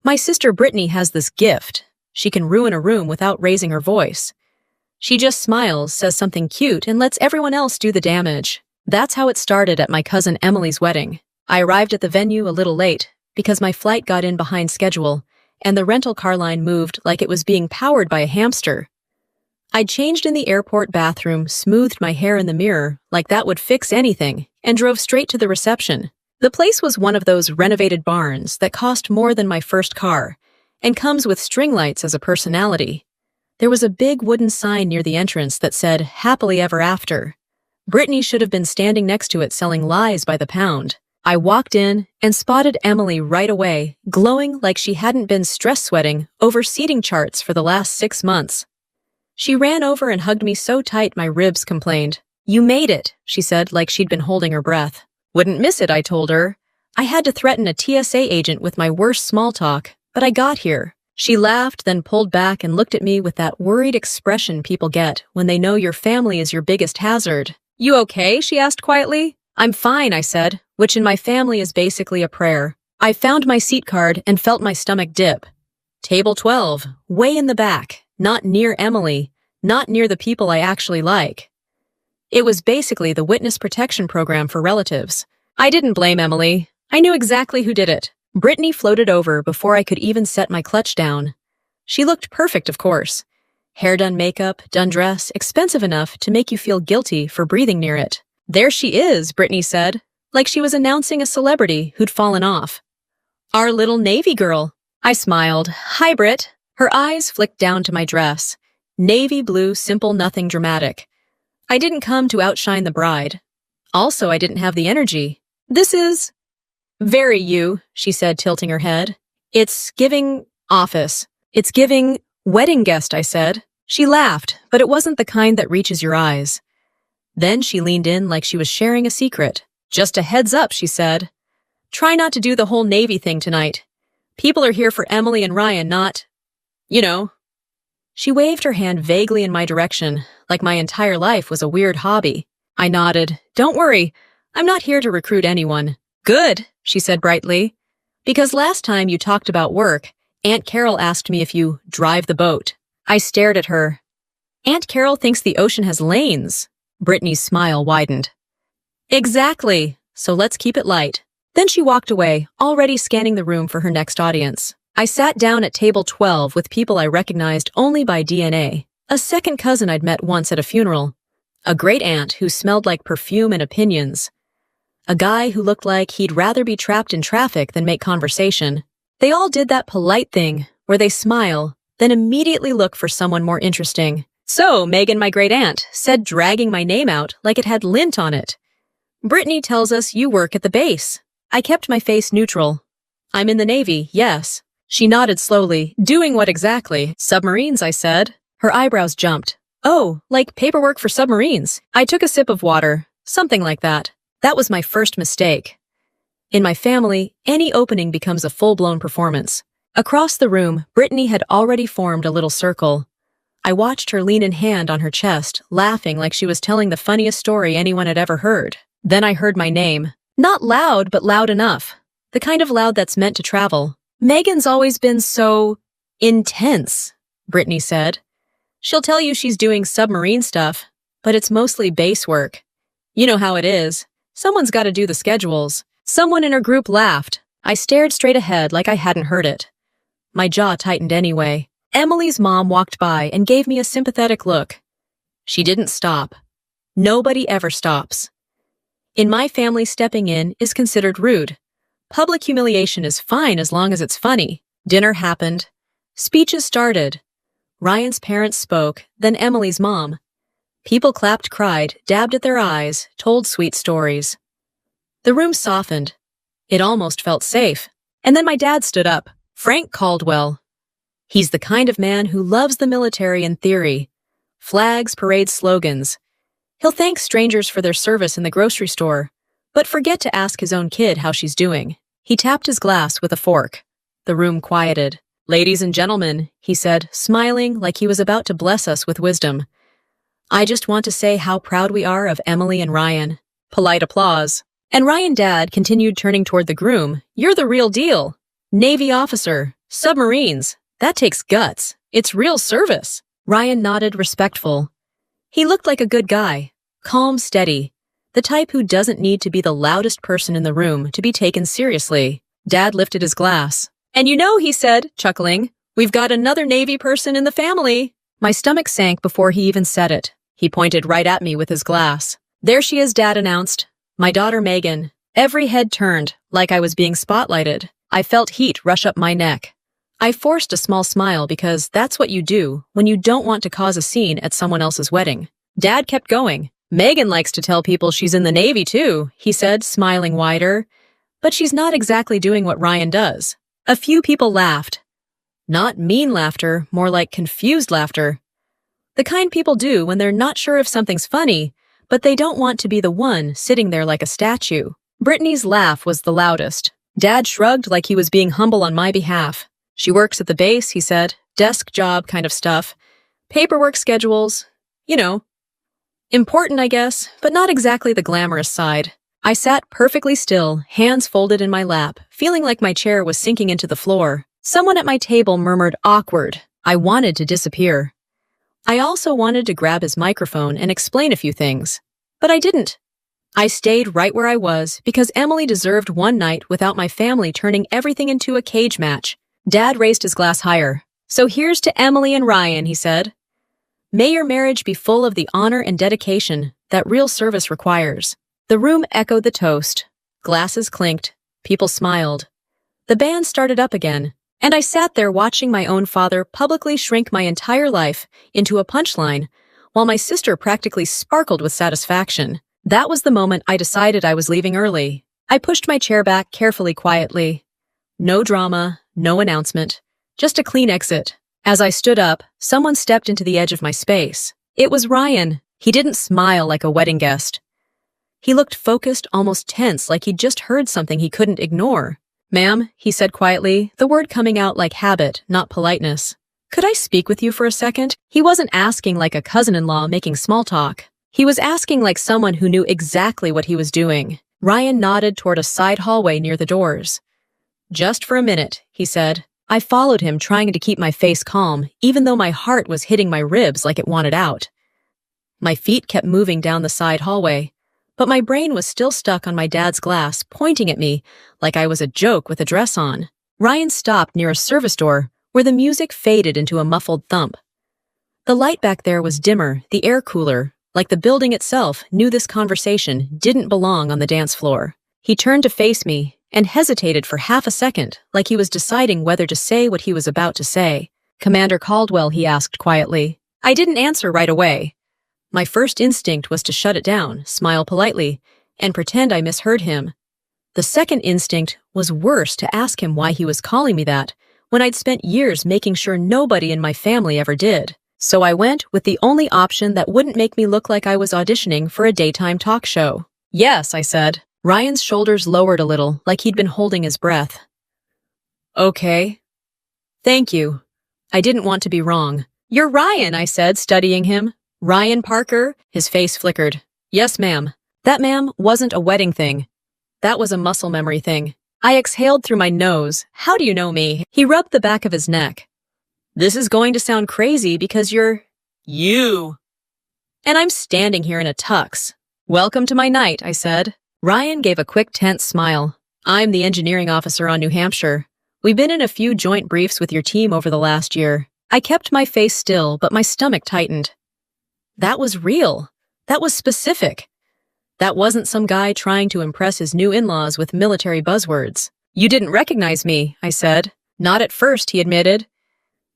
My sister Brittany has this gift. She can ruin a room without raising her voice. She just smiles, says something cute, and lets everyone else do the damage. That's how it started at my cousin Emily's wedding. I arrived at the venue a little late because my flight got in behind schedule, and the rental car line moved like it was being powered by a hamster. I'd changed in the airport bathroom, smoothed my hair in the mirror like that would fix anything, and drove straight to the reception. The place was one of those renovated barns that cost more than my first car and comes with string lights as a personality. There was a big wooden sign near the entrance that said, "Happily Ever After." Brittany should have been standing next to it selling lies by the pound. I walked in and spotted Emily right away, glowing like she hadn't been stress sweating over seating charts for the last 6 months. She ran over and hugged me so tight my ribs complained. "You made it," she said like she'd been holding her breath. "Wouldn't miss it," I told her. I had to threaten a TSA agent with my worst small talk, but I got here. She laughed, then pulled back and looked at me with that worried expression people get when they know your family is your biggest hazard. "You okay?" she asked quietly. "I'm fine," I said, which in my family is basically a prayer. I found my seat card and felt my stomach dip. Table 12, way in the back, not near Emily, not near the people I actually like. It was basically the witness protection program for relatives. I didn't blame Emily. I knew exactly who did it. Brittany floated over before I could even set my clutch down. She looked perfect, of course. Hair done, makeup, done dress, expensive enough to make you feel guilty for breathing near it. "There she is," Brittany said, like she was announcing a celebrity who'd fallen off. "Our little Navy girl." I smiled. "Hi, Britt." Her eyes flicked down to my dress. Navy blue, simple, nothing dramatic. I didn't come to outshine the bride. Also, I didn't have the energy. "This is very you," she said, tilting her head. "It's giving office. It's giving wedding guest," I said. She laughed, but it wasn't the kind that reaches your eyes. Then she leaned in like she was sharing a secret. "Just a heads up," she said. "Try not to do the whole Navy thing tonight. People are here for Emily and Ryan, not, you know." She waved her hand vaguely in my direction, like my entire life was a weird hobby. I nodded. "Don't worry, I'm not here to recruit anyone." "Good," she said brightly. "Because last time you talked about work, Aunt Carol asked me if you drive the boat." I stared at her. "Aunt Carol thinks the ocean has lanes." Brittany's smile widened. "Exactly, so let's keep it light." Then she walked away, already scanning the room for her next audience. I sat down at table 12 with people I recognized only by DNA. A second cousin I'd met once at a funeral. A great aunt who smelled like perfume and opinions. A guy who looked like he'd rather be trapped in traffic than make conversation. They all did that polite thing where they smile, then immediately look for someone more interesting. "So, Megan, my great aunt," said, dragging my name out like it had lint on it. "Brittany tells us you work at the base." I kept my face neutral. "I'm in the Navy, yes." She nodded slowly. "Doing what exactly?" "Submarines," I said. Her eyebrows jumped. "Oh, like paperwork for submarines." I took a sip of water. "Something like that." That was my first mistake. In my family, any opening becomes a full-blown performance. Across the room, Brittany had already formed a little circle. I watched her lean in hand on her chest, laughing like she was telling the funniest story anyone had ever heard. Then I heard my name. Not loud, but loud enough. The kind of loud that's meant to travel. "Megan's always been so intense," Brittany said. "She'll tell you she's doing submarine stuff, but it's mostly base work. You know how it is. Someone's got to do the schedules." Someone in her group laughed. I stared straight ahead like I hadn't heard it. My jaw tightened anyway. Emily's mom walked by and gave me a sympathetic look. She didn't stop. Nobody ever stops. In my family, stepping in is considered rude. Public humiliation is fine as long as it's funny. Dinner happened. Speeches started. Ryan's parents spoke, then Emily's mom. People clapped, cried, dabbed at their eyes, told sweet stories. The room softened. It almost felt safe. And then my dad stood up. Frank Caldwell. He's the kind of man who loves the military in theory. Flags, parades, slogans. He'll thank strangers for their service in the grocery store, but forget to ask his own kid how she's doing. He tapped his glass with a fork. The room quieted. "Ladies and gentlemen," he said, smiling like he was about to bless us with wisdom. "I just want to say how proud we are of Emily and Ryan." Polite applause. And Ryan Dad continued, turning toward the groom. "You're the real deal. Navy officer. Submarines. That takes guts. It's real service. Ryan nodded, respectful. He looked like a good guy. Calm, steady. The type who doesn't need to be the loudest person in the room to be taken seriously. Dad lifted his glass. And you know, he said, chuckling, we've got another Navy person in the family. My stomach sank before he even said it. He pointed right at me with his glass. There she is, Dad announced. My daughter Megan. Every head turned, like I was being spotlighted. I felt heat rush up my neck. I forced a small smile because that's what you do when you don't want to cause a scene at someone else's wedding. Dad kept going. Megan likes to tell people she's in the Navy too, he said, smiling wider. But she's not exactly doing what Ryan does. A few people laughed. Not mean laughter, more like confused laughter. The kind people do when they're not sure if something's funny, but they don't want to be the one sitting there like a statue. Brittany's laugh was the loudest. Dad shrugged like he was being humble on my behalf. She works at the base, he said. Desk job kind of stuff. Paperwork schedules. You know. Important, I guess, but not exactly the glamorous side. I sat perfectly still, hands folded in my lap, feeling like my chair was sinking into the floor. Someone at my table murmured, awkward. I wanted to disappear. I also wanted to grab his microphone and explain a few things. But I didn't. I stayed right where I was because Emily deserved one night without my family turning everything into a cage match. Dad raised his glass higher. So here's to Emily and Ryan, he said. May your marriage be full of the honor and dedication that real service requires. The room echoed the toast. Glasses clinked. People smiled. The band started up again, and I sat there watching my own father publicly shrink my entire life into a punchline, while my sister practically sparkled with satisfaction. That was the moment I decided I was leaving early. I pushed my chair back carefully, quietly. No drama, no announcement, just a clean exit. As I stood up, someone stepped into the edge of my space. It was Ryan. He didn't smile like a wedding guest. He looked focused, almost tense, like he'd just heard something he couldn't ignore. Ma'am, he said quietly, the word coming out like habit, not politeness. Could I speak with you for a second? He wasn't asking like a cousin-in-law making small talk. He was asking like someone who knew exactly what he was doing. Ryan nodded toward a side hallway near the doors. Just for a minute, he said. I followed him, trying to keep my face calm, even though my heart was hitting my ribs like it wanted out. My feet kept moving down the side hallway, but my brain was still stuck on my dad's glass, pointing at me like I was a joke with a dress on. Ryan stopped near a service door, where the music faded into a muffled thump. The light back there was dimmer, the air cooler, like the building itself knew this conversation didn't belong on the dance floor. He turned to face me, and hesitated for half a second, like he was deciding whether to say what he was about to say. Commander Caldwell, he asked quietly. I didn't answer right away. My first instinct was to shut it down, smile politely, and pretend I misheard him. The second instinct was worse, to ask him why he was calling me that, when I'd spent years making sure nobody in my family ever did. So I went with the only option that wouldn't make me look like I was auditioning for a daytime talk show. Yes, I said. Ryan's shoulders lowered a little, like he'd been holding his breath. Okay. Thank you. I didn't want to be wrong. You're Ryan, I said, studying him. Ryan Parker? His face flickered. Yes, ma'am. That, ma'am, wasn't a wedding thing. That was a muscle memory thing. I exhaled through my nose. How do you know me? He rubbed the back of his neck. This is going to sound crazy because you're... you. And I'm standing here in a tux. Welcome to my night, I said. Ryan gave a quick, tense smile. I'm the engineering officer on New Hampshire. We've been in a few joint briefs with your team over the last year. I kept my face still, but my stomach tightened. That was real. That was specific. That wasn't some guy trying to impress his new in-laws with military buzzwords. You didn't recognize me, I said. Not at first, he admitted.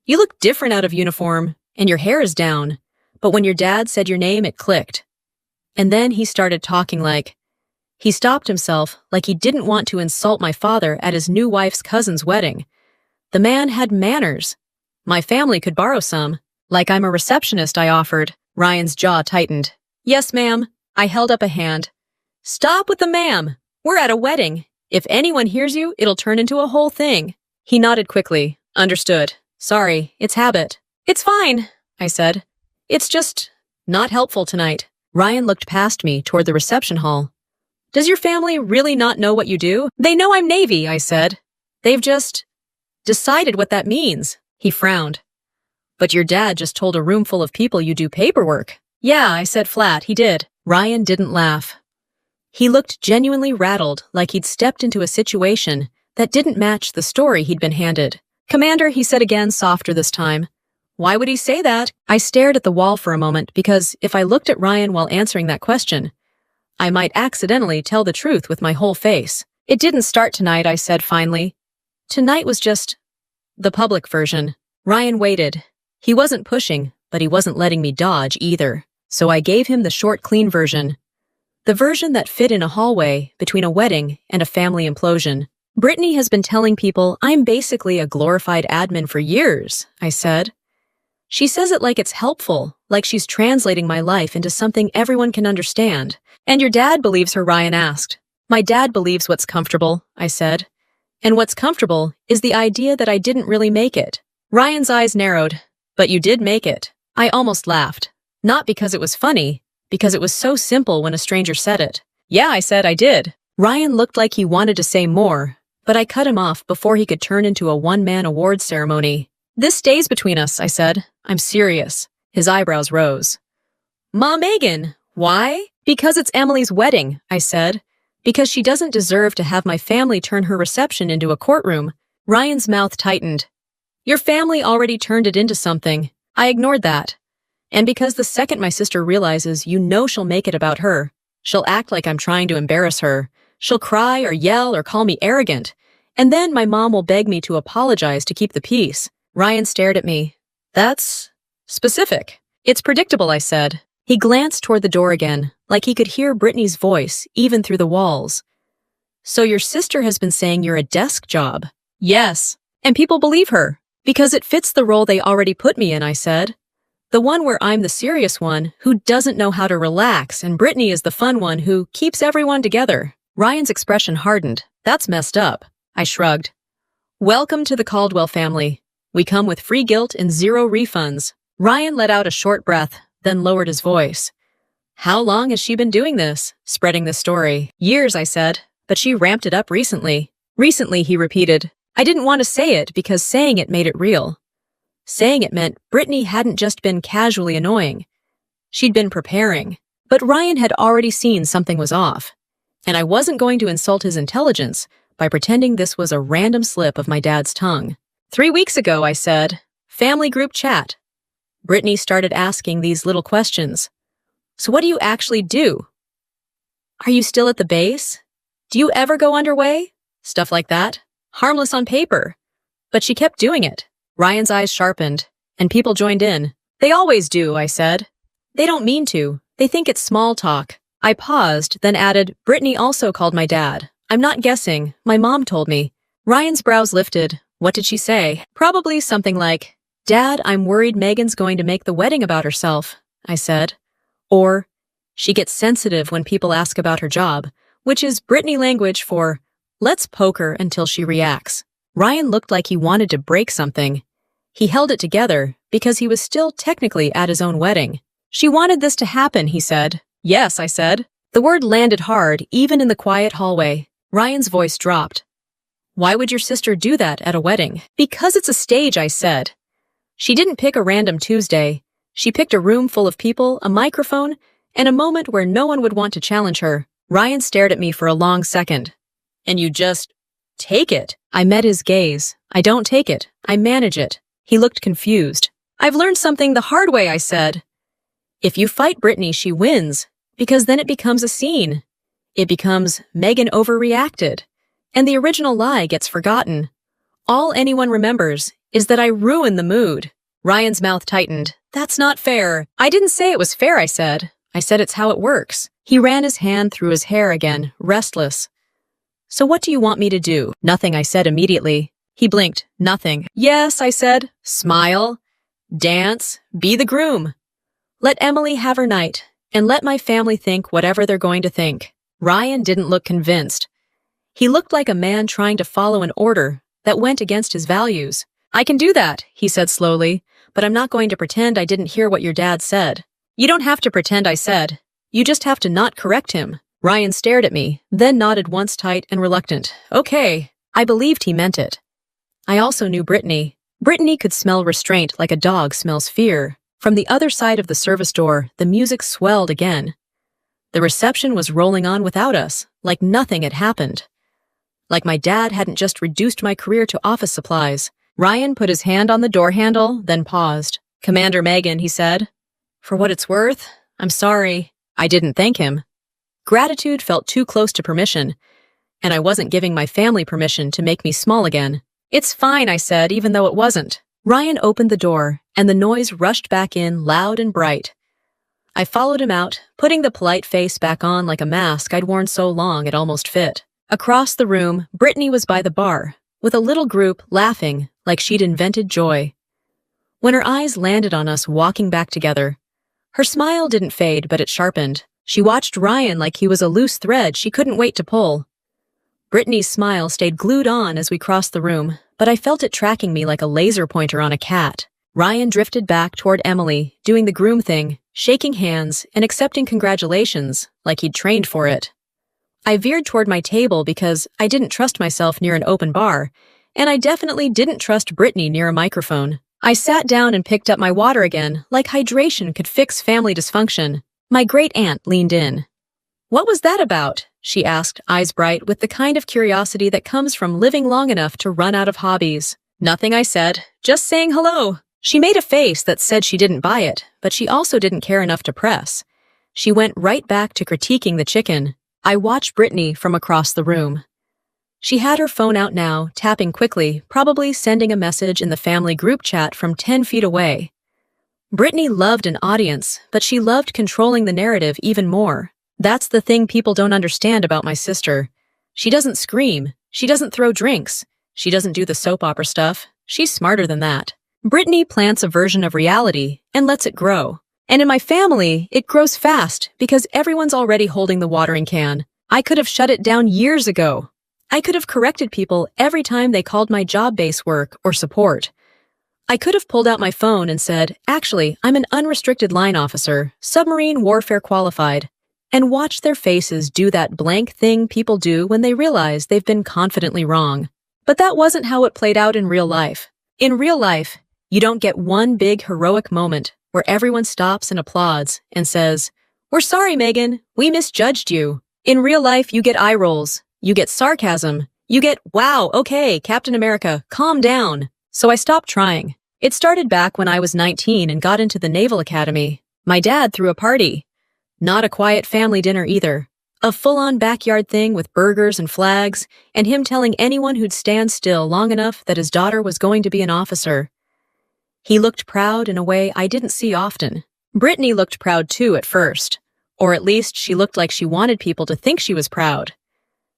You look different out of uniform, and your hair is down. But when your dad said your name, it clicked. And then he started talking like... He stopped himself, like he didn't want to insult my father at his new wife's cousin's wedding. The man had manners. My family could borrow some. Like I'm a receptionist, I offered. Ryan's jaw tightened. Yes, ma'am. I held up a hand. Stop with the ma'am. We're at a wedding. If anyone hears you, it'll turn into a whole thing. He nodded quickly. Understood. Sorry, it's habit. It's fine, I said. It's just not helpful tonight. Ryan looked past me toward the reception hall. Does your family really not know what you do? They know I'm Navy, I said. They've just... Decided what that means. He frowned. But your dad just told a room full of people you do paperwork. Yeah, I said flat, he did. Ryan didn't laugh. He looked genuinely rattled, like he'd stepped into a situation that didn't match the story he'd been handed. Commander, he said again, softer this time. Why would he say that? I stared at the wall for a moment because if I looked at Ryan while answering that question, I might accidentally tell the truth with my whole face. It didn't start tonight, I said finally. Tonight was just the public version. Ryan waited. He wasn't pushing, but he wasn't letting me dodge either. So I gave him the short, clean version. The version that fit in a hallway between a wedding and a family implosion. Brittany has been telling people I'm basically a glorified admin for years, I said. She says it like it's helpful, like she's translating my life into something everyone can understand. And your dad believes her, Ryan asked. My dad believes what's comfortable, I said. And what's comfortable is the idea that I didn't really make it. Ryan's eyes narrowed. But you did make it. I almost laughed. Not because it was funny, because it was so simple when a stranger said it. Yeah, I said I did. Ryan looked like he wanted to say more, but I cut him off before he could turn into a one-man awards ceremony. This stays between us, I said. I'm serious. His eyebrows rose. Ma Megan, why? Because it's Emily's wedding, I said. Because she doesn't deserve to have my family turn her reception into a courtroom. Ryan's mouth tightened. Your family already turned it into something. I ignored that. And because the second my sister realizes you know she'll make it about her, she'll act like I'm trying to embarrass her. She'll cry or yell or call me arrogant. And then my mom will beg me to apologize to keep the peace. Ryan stared at me. That's specific. It's predictable, I said. He glanced toward the door again, like he could hear Brittany's voice, even through the walls. So your sister has been saying you're a desk job? Yes. And people believe her. Because it fits the role they already put me in, I said. The one where I'm the serious one who doesn't know how to relax, and Brittany is the fun one who keeps everyone together. Ryan's expression hardened. That's messed up. I shrugged. Welcome to the Caldwell family. We come with free guilt and zero refunds. Ryan let out a short breath, then lowered his voice. How long has she been doing this, spreading this story? Years, I said, but she ramped it up recently. Recently, he repeated. I didn't want to say it because saying it made it real. Saying it meant Brittany hadn't just been casually annoying. She'd been preparing. But Ryan had already seen something was off. And I wasn't going to insult his intelligence by pretending this was a random slip of my dad's tongue. 3 weeks ago, I said, family group chat. Brittany started asking these little questions. So what do you actually do? Are you still at the base? Do you ever go underway? Stuff like that. Harmless on paper. But she kept doing it. Ryan's eyes sharpened, and people joined in. They always do, I said. They don't mean to. They think it's small talk. I paused, then added, Brittany also called my dad. I'm not guessing. My mom told me. Ryan's brows lifted. What did she say? Probably something like, Dad, I'm worried Megan's going to make the wedding about herself, I said. Or, she gets sensitive when people ask about her job, which is Brittany language for, let's poke her until she reacts. Ryan looked like he wanted to break something. He held it together because he was still technically at his own wedding. She wanted this to happen, he said. Yes, I said. The word landed hard, even in the quiet hallway. Ryan's voice dropped. Why would your sister do that at a wedding? Because it's a stage, I said. She didn't pick a random Tuesday. She picked a room full of people, a microphone, and a moment where no one would want to challenge her. Ryan stared at me for a long second. And you just take it? I met his gaze. I don't take it. I manage it. He looked confused. I've learned something the hard way, I said. If you fight Brittany, she wins, because then it becomes a scene. It becomes Megan overreacted, and the original lie gets forgotten. All anyone remembers is that I ruined the mood. Ryan's mouth tightened. That's not fair. I didn't say it was fair, I said. I said it's how it works. He ran his hand through his hair again, restless. So what do you want me to do? Nothing, I said immediately. He blinked. Nothing. Yes, I said. Smile. Dance. Be the groom. Let Emily have her night, and let my family think whatever they're going to think. Ryan didn't look convinced. He looked like a man trying to follow an order that went against his values. I can do that, he said slowly, but I'm not going to pretend I didn't hear what your dad said. You don't have to pretend I said. You just have to not correct him. Ryan stared at me, then nodded once tight and reluctant. Okay. I believed he meant it. I also knew Brittany. Brittany could smell restraint like a dog smells fear. From the other side of the service door, the music swelled again. The reception was rolling on without us, like nothing had happened. Like my dad hadn't just reduced my career to office supplies. Ryan put his hand on the door handle, then paused. "Commander Megan," he said. "For what it's worth, I'm sorry." I didn't thank him. Gratitude felt too close to permission, and I wasn't giving my family permission to make me small again. "It's fine," I said, even though it wasn't. Ryan opened the door, and the noise rushed back in loud and bright. I followed him out, putting the polite face back on like a mask I'd worn so long it almost fit. Across the room, Brittany was by the bar, with a little group laughing like she'd invented joy. When her eyes landed on us walking back together, her smile didn't fade, but it sharpened. She watched Ryan like he was a loose thread she couldn't wait to pull. Brittany's smile stayed glued on as we crossed the room, but I felt it tracking me like a laser pointer on a cat. Ryan drifted back toward Emily, doing the groom thing, shaking hands and accepting congratulations like he'd trained for it. I veered toward my table because I didn't trust myself near an open bar, and I definitely didn't trust Brittany near a microphone. I sat down and picked up my water again, like hydration could fix family dysfunction. My great-aunt leaned in. "What was that about?" she asked, eyes bright with the kind of curiosity that comes from living long enough to run out of hobbies. "Nothing," I said, "just saying hello." She made a face that said she didn't buy it, but she also didn't care enough to press. She went right back to critiquing the chicken. I watched Brittany from across the room. She had her phone out now, tapping quickly, probably sending a message in the family group chat from 10 feet away. Brittany loved an audience, but she loved controlling the narrative even more. That's the thing people don't understand about my sister. She doesn't scream. She doesn't throw drinks. She doesn't do the soap opera stuff. She's smarter than that. Brittany plants a version of reality and lets it grow. And in my family, it grows fast because everyone's already holding the watering can. I could have shut it down years ago. I could have corrected people every time they called my job-based work or support. I could have pulled out my phone and said, "Actually, I'm an unrestricted line officer, submarine warfare qualified," and watched their faces do that blank thing people do when they realize they've been confidently wrong. But that wasn't how it played out in real life. In real life, you don't get one big heroic moment where everyone stops and applauds and says, "We're sorry, Megan, we misjudged you." In real life, you get eye rolls, you get sarcasm, you get, "Wow, okay, Captain America, calm down." So I stopped trying. It started back when I was 19 and got into the Naval Academy. My dad threw a party. Not a quiet family dinner either. A full-on backyard thing with burgers and flags, and him telling anyone who'd stand still long enough that his daughter was going to be an officer. He looked proud in a way I didn't see often. Brittany looked proud too at first. Or at least she looked like she wanted people to think she was proud.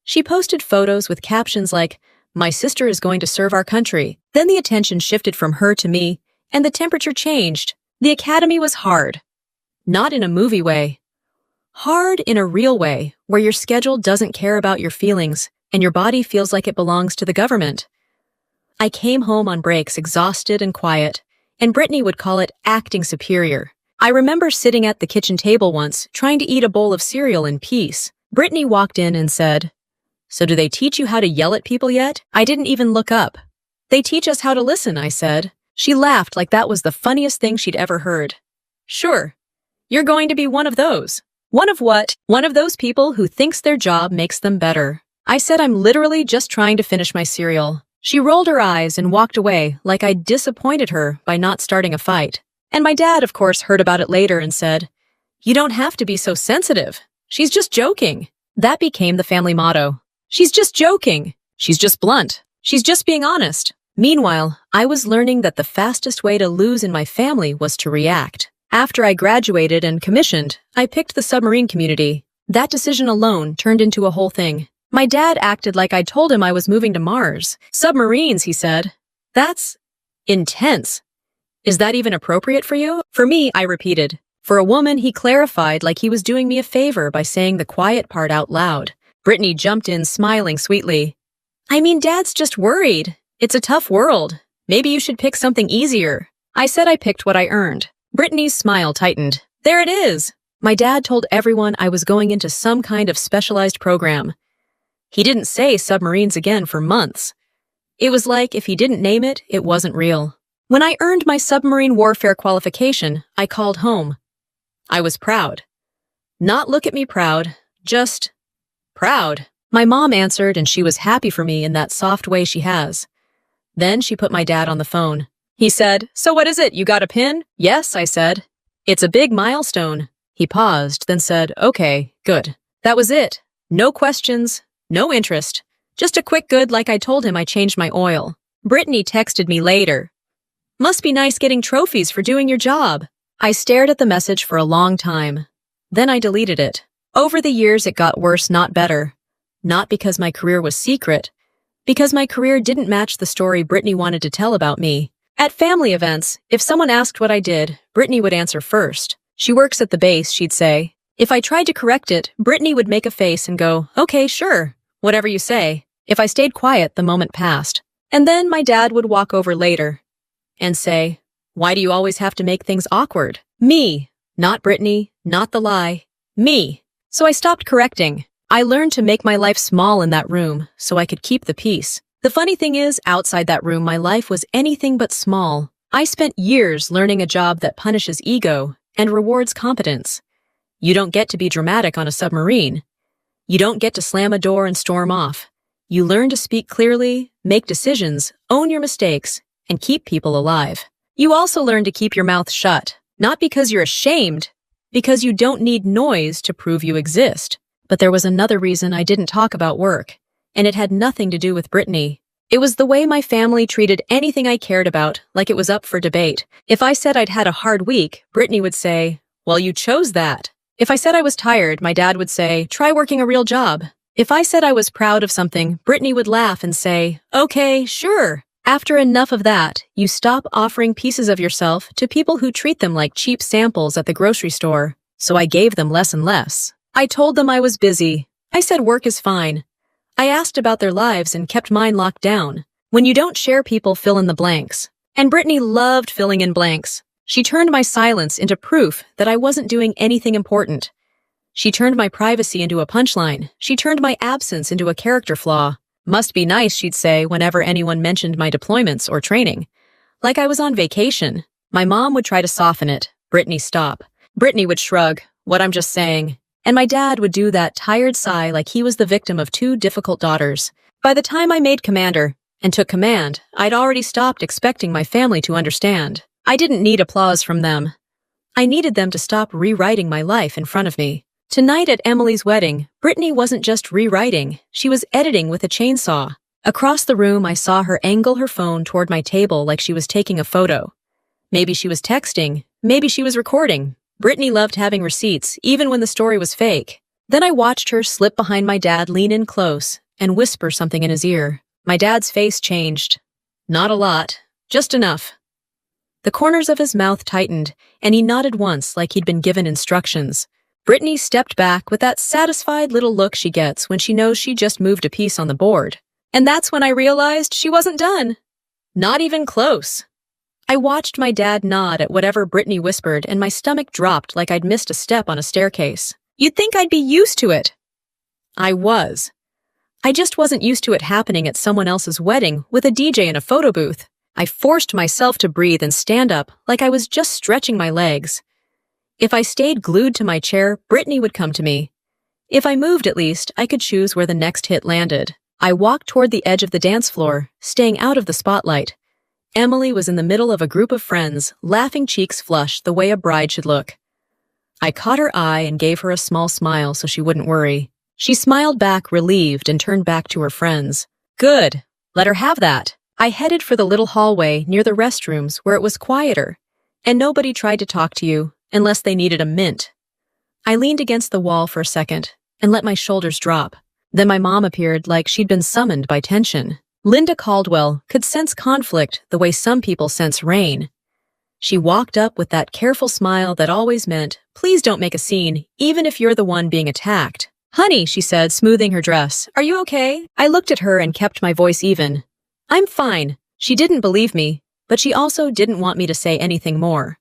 She posted photos with captions like, "My sister is going to serve our country." Then the attention shifted from her to me, and the temperature changed. The academy was hard. Not in a movie way. Hard in a real way, where your schedule doesn't care about your feelings, and your body feels like it belongs to the government. I came home on breaks exhausted and quiet, and Brittany would call it acting superior. I remember sitting at the kitchen table once, trying to eat a bowl of cereal in peace. Brittany walked in and said, "So do they teach you how to yell at people yet?" I didn't even look up. "They teach us how to listen," I said. She laughed like that was the funniest thing she'd ever heard. "Sure. You're going to be one of those." "One of what?" "One of those people who thinks their job makes them better." I said I'm literally just trying to finish my cereal. She rolled her eyes and walked away like I'd disappointed her by not starting a fight. And my dad, of course, heard about it later and said, "You don't have to be so sensitive. She's just joking." That became the family motto. She's just joking. She's just blunt. She's just being honest. Meanwhile, I was learning that the fastest way to lose in my family was to react. After I graduated and commissioned, I picked the submarine community. That decision alone turned into a whole thing. My dad acted like I'd told him I was moving to Mars. "Submarines," he said. "That's intense. Is that even appropriate for you?" "For me," I repeated. For a woman, he clarified like he was doing me a favor by saying the quiet part out loud. Brittany jumped in, smiling sweetly. "I mean, Dad's just worried. It's a tough world. Maybe you should pick something easier." I said I picked what I earned. Brittany's smile tightened. "There it is." My dad told everyone I was going into some kind of specialized program. He didn't say submarines again for months. It was like if he didn't name it, it wasn't real. When I earned my submarine warfare qualification, I called home. I was proud. Not look at me proud, just proud. My mom answered and she was happy for me in that soft way she has. Then she put my dad on the phone. He said, "So what is it, you got a pin?" "Yes," I said. "It's a big milestone." He paused, then said, "Okay, good." That was it. No questions, no interest. Just a quick good like I told him I changed my oil. Brittany texted me later. "Must be nice getting trophies for doing your job." I stared at the message for a long time. Then I deleted it. Over the years it got worse, not better. Not because my career was secret, because my career didn't match the story Brittany wanted to tell about me. At family events, if someone asked what I did, Brittany would answer first. She works at the base, she'd say. If I tried to correct it, Brittany would make a face and go, "Okay, sure, whatever you say." If I stayed quiet, the moment passed. And then my dad would walk over later and say, "Why do you always have to make things awkward?" Me, not Brittany, not the lie. Me. So I stopped correcting. I learned to make my life small in that room so I could keep the peace. The funny thing is, outside that room, my life was anything but small. I spent years learning a job that punishes ego and rewards competence. You don't get to be dramatic on a submarine. You don't get to slam a door and storm off. You learn to speak clearly, make decisions, own your mistakes, and keep people alive. You also learn to keep your mouth shut, not because you're ashamed, because you don't need noise to prove you exist. But there was another reason I didn't talk about work, and it had nothing to do with Brittany. It was the way my family treated anything I cared about, like it was up for debate. If I said I'd had a hard week, Brittany would say, "Well, you chose that." If I said I was tired, my dad would say, "Try working a real job." If I said I was proud of something, Brittany would laugh and say, "Okay, sure." After enough of that, you stop offering pieces of yourself to people who treat them like cheap samples at the grocery store. So I gave them less and less. I told them I was busy. I said work is fine. I asked about their lives and kept mine locked down. When you don't share, people fill in the blanks. And Brittany loved filling in blanks. She turned my silence into proof that I wasn't doing anything important. She turned my privacy into a punchline. She turned my absence into a character flaw. "Must be nice," she'd say whenever anyone mentioned my deployments or training. Like I was on vacation. My mom would try to soften it. "Brittany, stop." Brittany would shrug. "What I'm just saying." And my dad would do that tired sigh like he was the victim of two difficult daughters. By the time I made commander and took command, I'd already stopped expecting my family to understand. I didn't need applause from them. I needed them to stop rewriting my life in front of me. Tonight at Emily's wedding, Brittany wasn't just rewriting, she was editing with a chainsaw. Across the room, I saw her angle her phone toward my table like she was taking a photo. Maybe she was texting, maybe she was recording. Brittany loved having receipts, even when the story was fake. Then I watched her slip behind my dad, lean in close, and whisper something in his ear. My dad's face changed. Not a lot, just enough. The corners of his mouth tightened, and he nodded once like he'd been given instructions. Brittany stepped back with that satisfied little look she gets when she knows she just moved a piece on the board. And that's when I realized she wasn't done. Not even close. I watched my dad nod at whatever Brittany whispered, and my stomach dropped like I'd missed a step on a staircase. You'd think I'd be used to it. I was. I just wasn't used to it happening at someone else's wedding with a DJ in a photo booth. I forced myself to breathe and stand up like I was just stretching my legs. If I stayed glued to my chair, Brittany would come to me. If I moved, at least, I could choose where the next hit landed. I walked toward the edge of the dance floor, staying out of the spotlight. Emily was in the middle of a group of friends, laughing, cheeks flushed the way a bride should look. I caught her eye and gave her a small smile so she wouldn't worry. She smiled back, relieved, and turned back to her friends. Good. Let her have that. I headed for the little hallway near the restrooms where it was quieter, and nobody tried to talk to you unless they needed a mint. I leaned against the wall for a second and let my shoulders drop. Then my mom appeared like she'd been summoned by tension. Linda Caldwell could sense conflict the way some people sense rain. She walked up with that careful smile that always meant, please don't make a scene, even if you're the one being attacked. Honey, she said, smoothing her dress, are you okay? I looked at her and kept my voice even. I'm fine. She didn't believe me, but she also didn't want me to say anything more.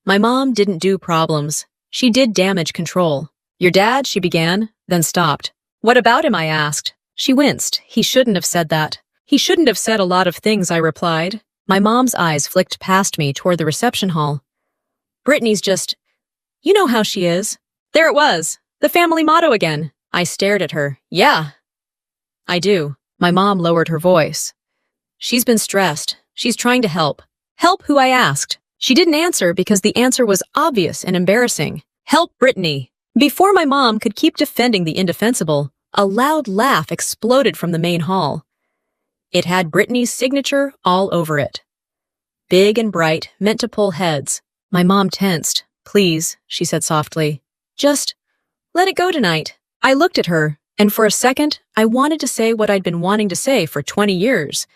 My mom didn't do problems. She did damage control. Your dad, she began, then stopped. What about him, I asked. She winced. He shouldn't have said that. He shouldn't have said a lot of things, I replied. My mom's eyes flicked past me toward the reception hall. Brittany's just, you know how she is. There it was, the family motto again. I stared at her. Yeah, I do. My mom lowered her voice. She's been stressed. She's trying to help. Help who, I asked. She didn't answer because the answer was obvious and embarrassing. Help Brittany. Before my mom could keep defending the indefensible, a loud laugh exploded from the main hall. It had Brittany's signature all over it. Big and bright, meant to pull heads. My mom tensed. Please, she said softly. Just let it go tonight. I looked at her, and for a second, I wanted to say what I'd been wanting to say for 20 years.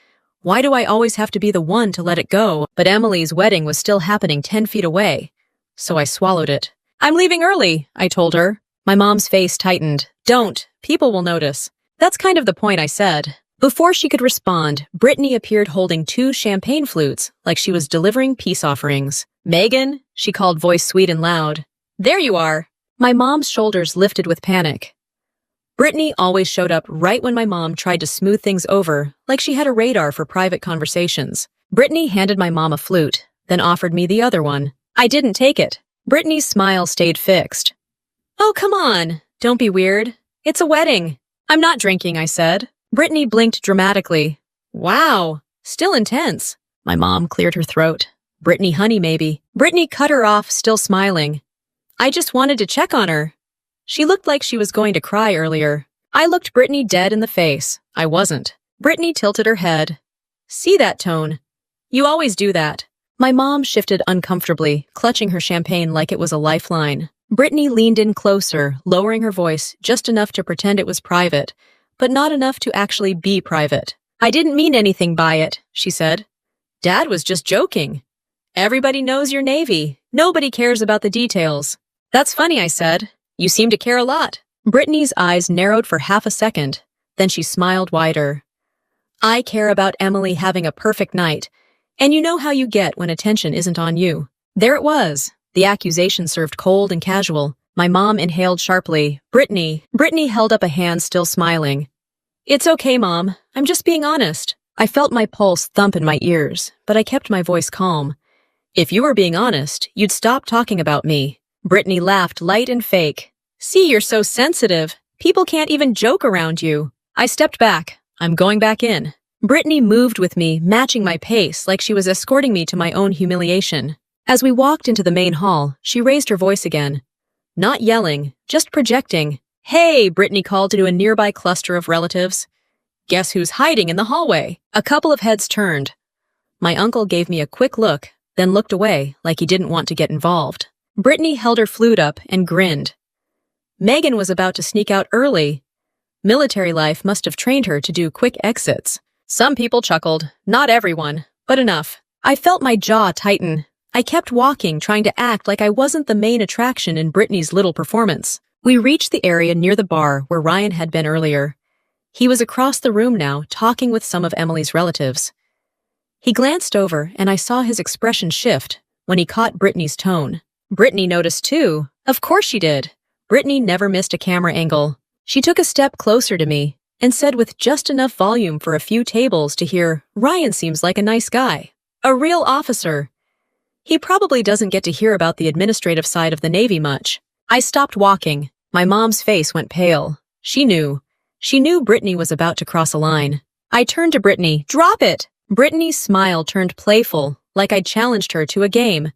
Why do I always have to be the one to let it go? But Emily's wedding was still happening 10 feet away. So I swallowed it. I'm leaving early, I told her. My mom's face tightened. Don't. People will notice. That's kind of the point, I said. Before she could respond, Brittany appeared holding 2 champagne flutes, like she was delivering peace offerings. Megan, she called, voice sweet and loud. There you are. My mom's shoulders lifted with panic. Brittany always showed up right when my mom tried to smooth things over, like she had a radar for private conversations. Brittany handed my mom a flute, then offered me the other one. I didn't take it. Brittany's smile stayed fixed. Oh, come on. Don't be weird. It's a wedding. I'm not drinking, I said. Brittany blinked dramatically. Wow, still intense. My mom cleared her throat. Brittany, honey, maybe. Brittany cut her off, still smiling. I just wanted to check on her. She looked like she was going to cry earlier. I looked Brittany dead in the face. I wasn't. Brittany tilted her head. See that tone? You always do that. My mom shifted uncomfortably, clutching her champagne like it was a lifeline. Brittany leaned in closer, lowering her voice just enough to pretend it was private, but not enough to actually be private. I didn't mean anything by it, she said. Dad was just joking. Everybody knows you're Navy. Nobody cares about the details. That's funny, I said. You seem to care a lot. Brittany's eyes narrowed for half a second. Then she smiled wider. I care about Emily having a perfect night, and you know how you get when attention isn't on you. There it was. The accusation served cold and casual. My mom inhaled sharply. Brittany held up a hand, still smiling. It's okay, Mom. I'm just being honest. I felt my pulse thump in my ears, but I kept my voice calm. If you were being honest, you'd stop talking about me. Brittany laughed light and fake. See, you're so sensitive. People can't even joke around you. I stepped back. I'm going back in. Brittany moved with me, matching my pace like she was escorting me to my own humiliation. As we walked into the main hall, she raised her voice again. Not yelling, just projecting. Hey, Brittany called to a nearby cluster of relatives. Guess who's hiding in the hallway? A couple of heads turned. My uncle gave me a quick look, then looked away like he didn't want to get involved. Brittany held her flute up and grinned. Megan was about to sneak out early. Military life must have trained her to do quick exits. Some people chuckled, not everyone, but enough. I felt my jaw tighten. I kept walking, trying to act like I wasn't the main attraction in Brittany's little performance. We reached the area near the bar where Ryan had been earlier. He was across the room now, talking with some of Emily's relatives. He glanced over, and I saw his expression shift when he caught Brittany's tone. Brittany noticed too. Of course she did. Brittany never missed a camera angle. She took a step closer to me and said with just enough volume for a few tables to hear, Ryan seems like a nice guy. A real officer. He probably doesn't get to hear about the administrative side of the Navy much. I stopped walking. My mom's face went pale. She knew. She knew Brittany was about to cross a line. I turned to Brittany. Drop it! Brittany's smile turned playful, like I'd challenged her to a game.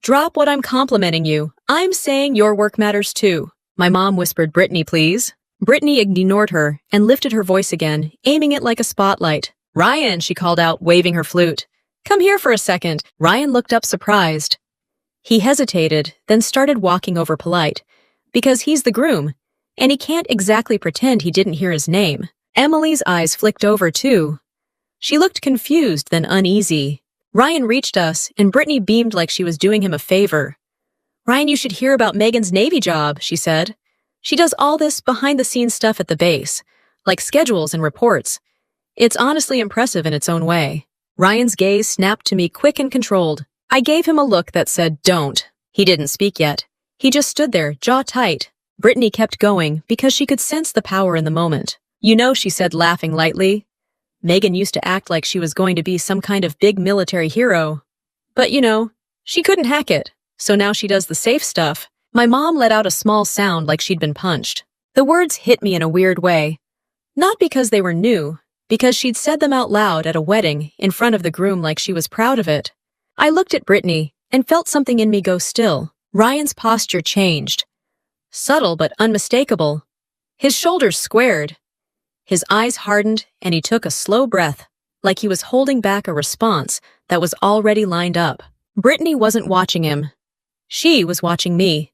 Drop what I'm complimenting you. I'm saying your work matters too. My mom whispered, Brittany, please. Brittany ignored her and lifted her voice again, aiming it like a spotlight. Ryan, she called out, waving her flute. Come here for a second. Ryan looked up surprised. He hesitated, then started walking over polite, because he's the groom, and he can't exactly pretend he didn't hear his name. Emily's eyes flicked over too. She looked confused, then uneasy. Ryan reached us, and Brittany beamed like she was doing him a favor. Ryan, you should hear about Megan's Navy job, she said. She does all this behind-the-scenes stuff at the base, like schedules and reports. It's honestly impressive in its own way. Ryan's gaze snapped to me quick and controlled. I gave him a look that said, don't. He didn't speak yet. He just stood there, jaw tight. Brittany kept going because she could sense the power in the moment. You know, she said, laughing lightly. Megan used to act like she was going to be some kind of big military hero. But she couldn't hack it, so now she does the safe stuff. My mom let out a small sound like she'd been punched. The words hit me in a weird way. Not because they were new, because she'd said them out loud at a wedding in front of the groom like she was proud of it. I looked at Brittany and felt something in me go still. Ryan's posture changed. Subtle but unmistakable. His shoulders squared. His eyes hardened and he took a slow breath, like he was holding back a response that was already lined up. Brittany wasn't watching him. She was watching me.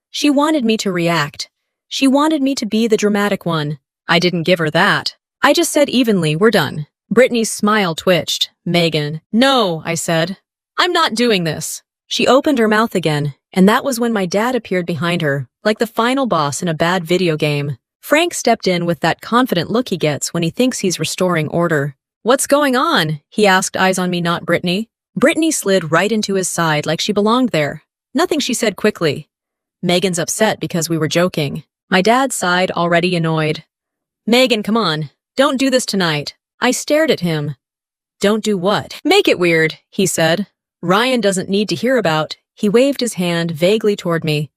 She wanted me to react. She wanted me to be the dramatic one. I didn't give her that. I just said evenly, we're done. Brittany's smile twitched. Megan. No, I said. I'm not doing this. She opened her mouth again, and that was when my dad appeared behind her, like the final boss in a bad video game. Frank stepped in with that confident look he gets when he thinks he's restoring order. What's going on? He asked, eyes on me, not Brittany. Brittany slid right into his side like she belonged there. Nothing, she said quickly. Megan's upset because we were joking. My dad sighed, already annoyed. Megan, come on. Don't do this tonight. I stared at him. Don't do what? Make it weird, he said. Ryan doesn't need to hear about. He waved his hand vaguely toward me.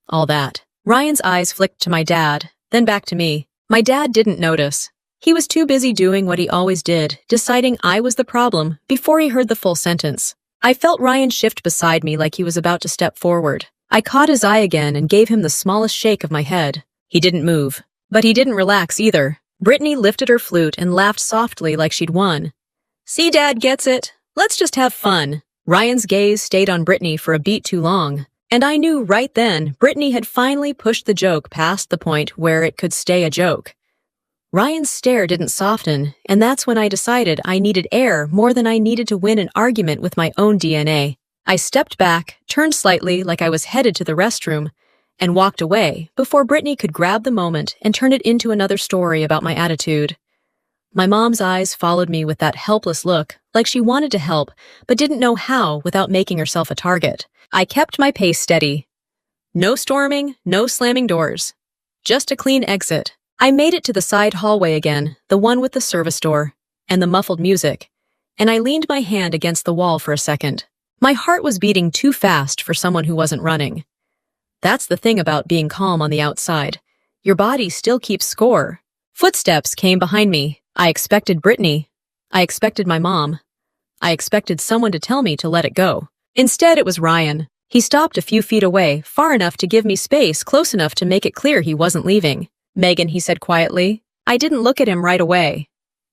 All that. Ryan's eyes flicked to my dad, then back to me. My dad didn't notice. He was too busy doing what he always did, deciding I was the problem before he heard the full sentence. I felt Ryan shift beside me like he was about to step forward. I caught his eye again and gave him the smallest shake of my head. He didn't move. But he didn't relax either. Brittany lifted her flute and laughed softly like she'd won. See, Dad gets it. Let's just have fun. Ryan's gaze stayed on Brittany for a beat too long, and I knew right then Brittany had finally pushed the joke past the point where it could stay a joke. Ryan's stare didn't soften, and that's when I decided I needed air more than I needed to win an argument with my own DNA. I stepped back, turned slightly like I was headed to the restroom, and walked away before Brittany could grab the moment and turn it into another story about my attitude. My mom's eyes followed me with that helpless look, like she wanted to help, but didn't know how without making herself a target. I kept my pace steady. No storming, no slamming doors. Just a clean exit. I made it to the side hallway again, the one with the service door, and the muffled music, and I leaned my hand against the wall for a second. My heart was beating too fast for someone who wasn't running. That's the thing about being calm on the outside. Your body still keeps score. Footsteps came behind me. I expected Brittany. I expected my mom. I expected someone to tell me to let it go. Instead, it was Ryan. He stopped a few feet away, far enough to give me space, close enough to make it clear he wasn't leaving. Megan, he said quietly. I didn't look at him right away.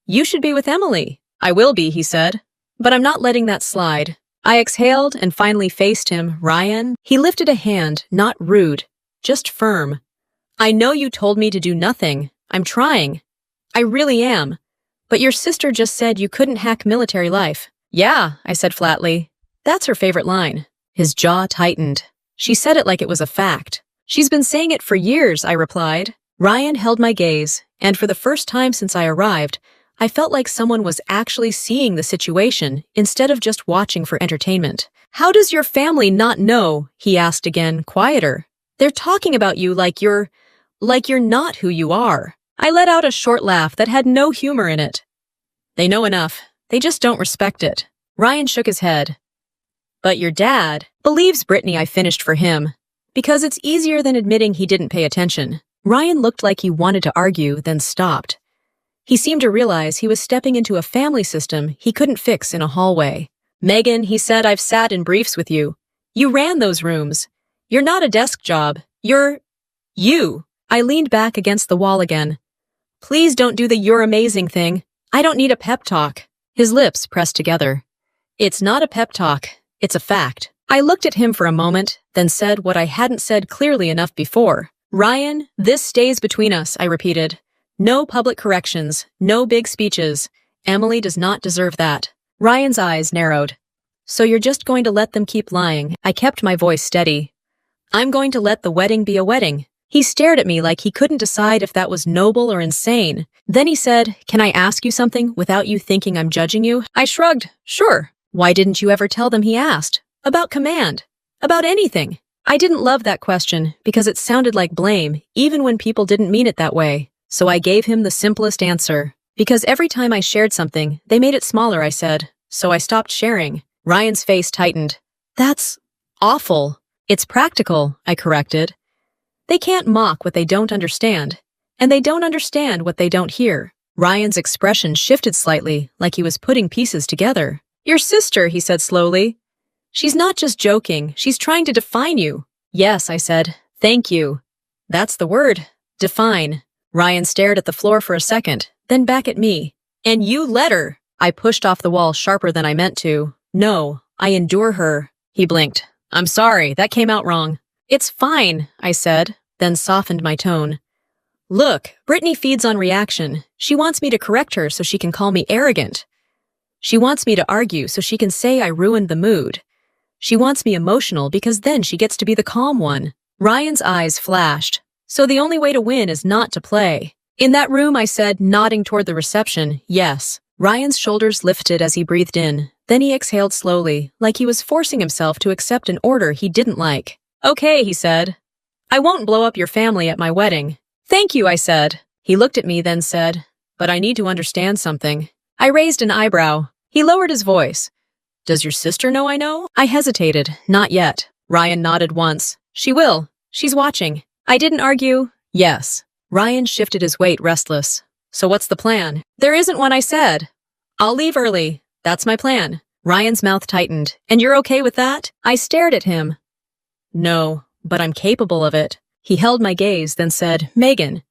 You should be with Emily. I will be, he said. But I'm not letting that slide. I exhaled and finally faced him. Ryan? He lifted a hand, not rude, just firm. I know you told me to do nothing. I'm trying. I really am. But your sister just said you couldn't hack military life. Yeah, I said flatly. That's her favorite line. His jaw tightened. She said it like it was a fact. She's been saying it for years, I replied. Ryan held my gaze, and for the first time since I arrived, I felt like someone was actually seeing the situation instead of just watching for entertainment. How does your family not know? He asked again, quieter. They're talking about you like you're not who you are. I let out a short laugh that had no humor in it. They know enough. They just don't respect it. Ryan shook his head. But your dad believes Brittany, I finished for him. Because it's easier than admitting he didn't pay attention. Ryan looked like he wanted to argue, then stopped. He seemed to realize he was stepping into a family system he couldn't fix in a hallway. Megan, he said, I've sat in briefs with you. You ran those rooms. You're not a desk job. You're you. I leaned back against the wall again. Please don't do the you're amazing thing. I don't need a pep talk. His lips pressed together. It's not a pep talk. It's a fact. I looked at him for a moment, then said what I hadn't said clearly enough before. Ryan, this stays between us, I repeated. No public corrections, no big speeches. Emily does not deserve that. Ryan's eyes narrowed. So you're just going to let them keep lying? I kept my voice steady. I'm going to let the wedding be a wedding. He stared at me like he couldn't decide if that was noble or insane. Then he said, Can I ask you something without you thinking I'm judging you? I shrugged. Sure. Why didn't you ever tell them? He asked. About command. About anything. I didn't love that question because it sounded like blame, even when people didn't mean it that way. So I gave him the simplest answer. Because every time I shared something, they made it smaller, I said. So I stopped sharing. Ryan's face tightened. That's awful. It's practical, I corrected. They can't mock what they don't understand. And they don't understand what they don't hear. Ryan's expression shifted slightly, like he was putting pieces together. Your sister, he said slowly. She's not just joking, she's trying to define you. Yes, I said. Thank you. That's the word. Define. Ryan stared at the floor for a second, then back at me. And you let her. I pushed off the wall sharper than I meant to. No, I endure her. He blinked. I'm sorry, that came out wrong. It's fine, I said, then softened my tone. Look, Brittany feeds on reaction. She wants me to correct her so she can call me arrogant. She wants me to argue so she can say I ruined the mood. She wants me emotional because then she gets to be the calm one. Ryan's eyes flashed. So the only way to win is not to play. In that room, I said, nodding toward the reception, yes. Ryan's shoulders lifted as he breathed in. Then he exhaled slowly, like he was forcing himself to accept an order he didn't like. Okay, he said. I won't blow up your family at my wedding. Thank you, I said. He looked at me, then said, but I need to understand something. I raised an eyebrow. He lowered his voice. Does your sister know I know? I hesitated. Not yet. Ryan nodded once. She will. She's watching. I didn't argue. Yes. Ryan shifted his weight, restless. So what's the plan? There isn't one, I said. I'll leave early. That's my plan. Ryan's mouth tightened. And you're okay with that? I stared at him. No, but I'm capable of it. He held my gaze, then said, Megan,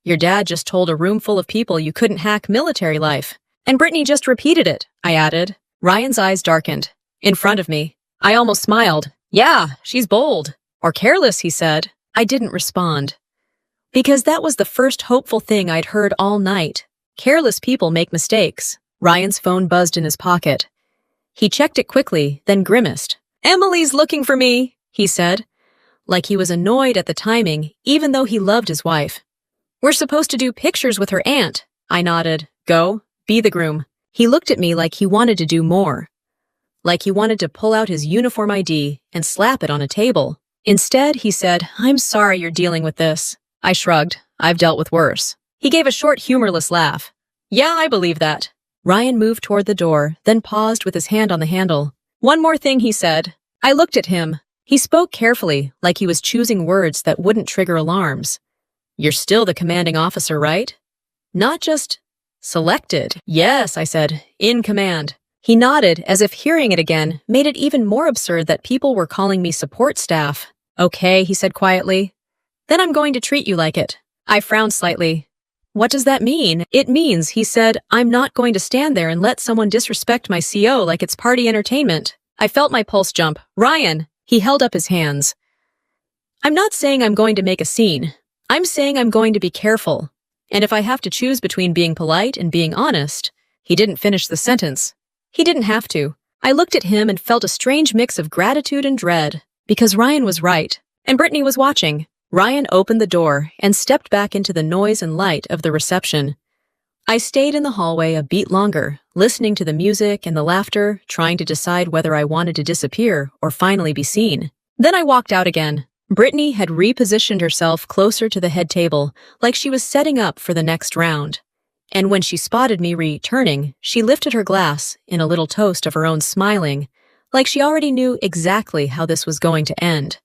your dad just told a room full of people you couldn't hack military life. And Brittany just repeated it, I added. Ryan's eyes darkened. In front of me. I almost smiled. Yeah, she's bold. Or careless, he said. I didn't respond. Because that was the first hopeful thing I'd heard all night. Careless people make mistakes. Ryan's phone buzzed in his pocket. He checked it quickly, then grimaced. Emily's looking for me, he said. Like he was annoyed at the timing, even though he loved his wife. We're supposed to do pictures with her aunt. I nodded. Go, be the groom. He looked at me like he wanted to do more. Like he wanted to pull out his uniform ID and slap it on a table. Instead, he said, I'm sorry you're dealing with this. I shrugged. I've dealt with worse. He gave a short, humorless laugh. Yeah, I believe that. Ryan moved toward the door, then paused with his hand on the handle. One more thing, he said. I looked at him. He spoke carefully, like he was choosing words that wouldn't trigger alarms. You're still the commanding officer, right? Not just selected. Yes, I said, in command. He nodded, as if hearing it again made it even more absurd that people were calling me support staff. Okay, he said quietly. Then I'm going to treat you like it. I frowned slightly. What does that mean? It means, he said, I'm not going to stand there and let someone disrespect my CO like it's party entertainment. I felt my pulse jump. Ryan! He held up his hands. I'm not saying I'm going to make a scene. I'm saying I'm going to be careful. And if I have to choose between being polite and being honest, he didn't finish the sentence. He didn't have to. I looked at him and felt a strange mix of gratitude and dread, because Ryan was right, and Brittany was watching. Ryan opened the door and stepped back into the noise and light of the reception. I stayed in the hallway a beat longer, listening to the music and the laughter, trying to decide whether I wanted to disappear or finally be seen. Then I walked out again. Brittany had repositioned herself closer to the head table, like she was setting up for the next round. And when she spotted me returning, she lifted her glass in a little toast of her own, smiling, like she already knew exactly how this was going to end.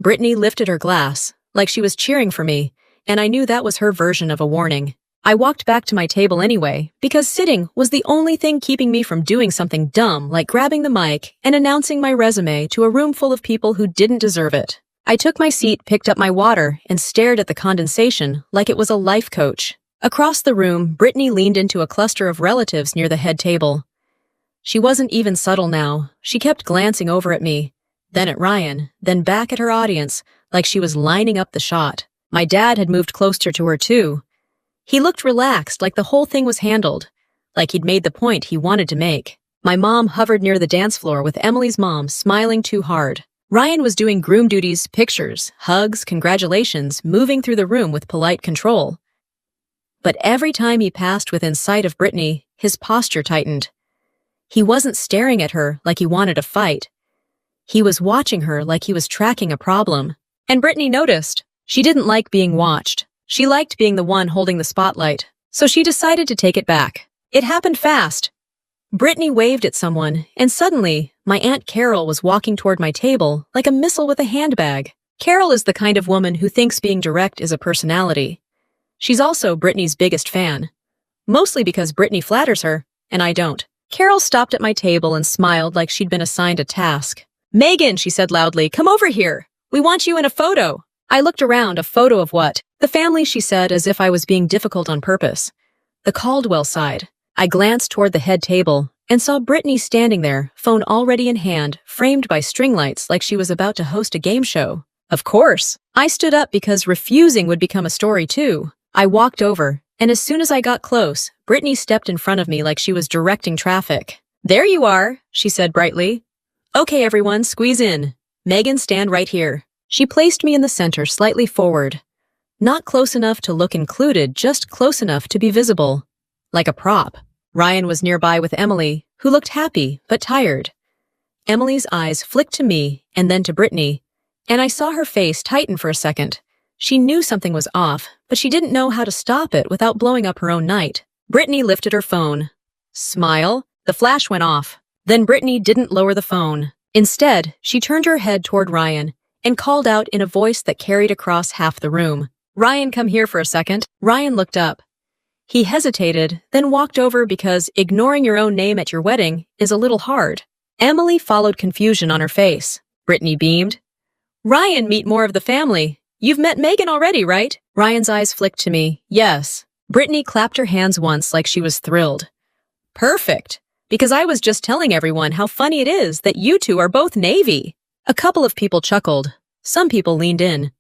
Brittany lifted her glass, like she was cheering for me, and I knew that was her version of a warning. I walked back to my table anyway, because sitting was the only thing keeping me from doing something dumb like grabbing the mic and announcing my resume to a room full of people who didn't deserve it. I took my seat, picked up my water, and stared at the condensation like it was a life coach. Across the room, Brittany leaned into a cluster of relatives near the head table. She wasn't even subtle now. She kept glancing over at me, then at Ryan, then back at her audience, like she was lining up the shot. My dad had moved closer to her too. He looked relaxed, like the whole thing was handled, like he'd made the point he wanted to make. My mom hovered near the dance floor with Emily's mom, smiling too hard. Ryan was doing groom duties, pictures, hugs, congratulations, moving through the room with polite control. But every time he passed within sight of Brittany, his posture tightened. He wasn't staring at her like he wanted a fight. He was watching her like he was tracking a problem. And Brittany noticed. She didn't like being watched. She liked being the one holding the spotlight. So she decided to take it back. It happened fast. Brittany waved at someone, and suddenly, my Aunt Carol was walking toward my table like a missile with a handbag. Carol is the kind of woman who thinks being direct is a personality. She's also Brittany's biggest fan. Mostly because Brittany flatters her, and I don't. Carol stopped at my table and smiled like she'd been assigned a task. "Megan," she said loudly, "come over here. We want you in a photo." I looked around. A photo of what? The family, she said, as if I was being difficult on purpose. The Caldwell side. I glanced toward the head table and saw Brittany standing there, phone already in hand, framed by string lights like she was about to host a game show. Of course. I stood up because refusing would become a story too. I walked over, and as soon as I got close, Brittany stepped in front of me like she was directing traffic. "There you are," she said brightly. "Okay, everyone, squeeze in. Megan, stand right here." She placed me in the center, slightly forward. Not close enough to look included, just close enough to be visible. Like a prop. Ryan was nearby with Emily, who looked happy, but tired. Emily's eyes flicked to me, and then to Brittany, and I saw her face tighten for a second. She knew something was off, but she didn't know how to stop it without blowing up her own night. Brittany lifted her phone. Smile. The flash went off. Then Brittany didn't lower the phone. Instead, she turned her head toward Ryan and called out in a voice that carried across half the room. "Ryan, come here for a second." Ryan looked up. He hesitated, then walked over because ignoring your own name at your wedding is a little hard. Emily followed confusion on her face. Brittany beamed. "Ryan, meet more of the family. You've met Megan already, right?" Ryan's eyes flicked to me. "Yes." Brittany clapped her hands once like she was thrilled. "Perfect. Because I was just telling everyone how funny it is that you two are both Navy." A couple of people chuckled. Some people leaned in.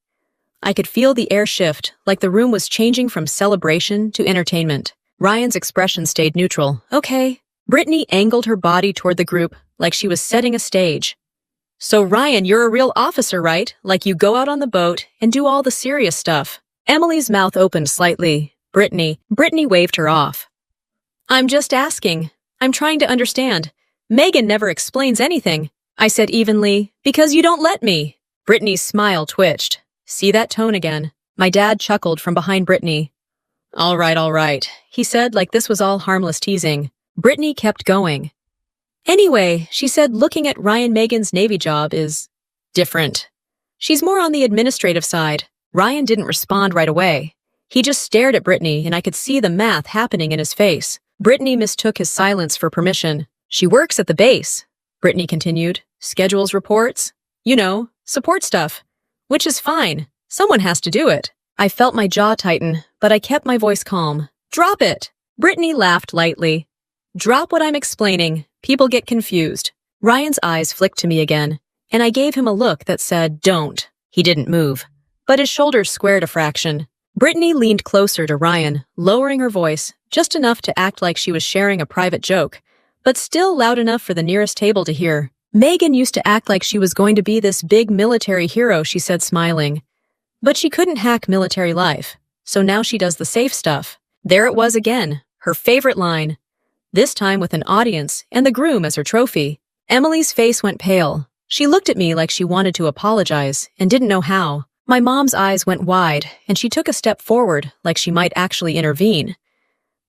I could feel the air shift, like the room was changing from celebration to entertainment. Ryan's expression stayed neutral. "Okay." Brittany angled her body toward the group, like she was setting a stage. "So Ryan, you're a real officer, right? Like you go out on the boat and do all the serious stuff." Emily's mouth opened slightly. Brittany waved her off. "I'm just asking. I'm trying to understand. Megan never explains anything." I said evenly, "Because you don't let me." Brittany's smile twitched. "See that tone again?" My dad chuckled from behind Brittany. All right, he said like this was all harmless teasing. Brittany kept going. "Anyway," she said, looking at Ryan, Megan's Navy job is different. She's more on the administrative side." Ryan didn't respond right away. He just stared at Brittany, and I could see the math happening in his face. Brittany mistook his silence for permission. "She works at the base," Brittany continued. "Schedules reports. You know, support stuff. Which is fine. Someone has to do it." I felt my jaw tighten, but I kept my voice calm. "Drop it." Brittany laughed lightly. "Drop what I'm explaining. People get confused." Ryan's eyes flicked to me again, and I gave him a look that said, "Don't." He didn't move, but his shoulders squared a fraction. Brittany leaned closer to Ryan, lowering her voice, just enough to act like she was sharing a private joke, but still loud enough for the nearest table to hear. "Megan used to act like she was going to be this big military hero," she said, smiling. "But she couldn't hack military life, so now she does the safe stuff." There it was again, her favorite line. This time with an audience and the groom as her trophy. Emily's face went pale. She looked at me like she wanted to apologize and didn't know how. My mom's eyes went wide, and she took a step forward like she might actually intervene.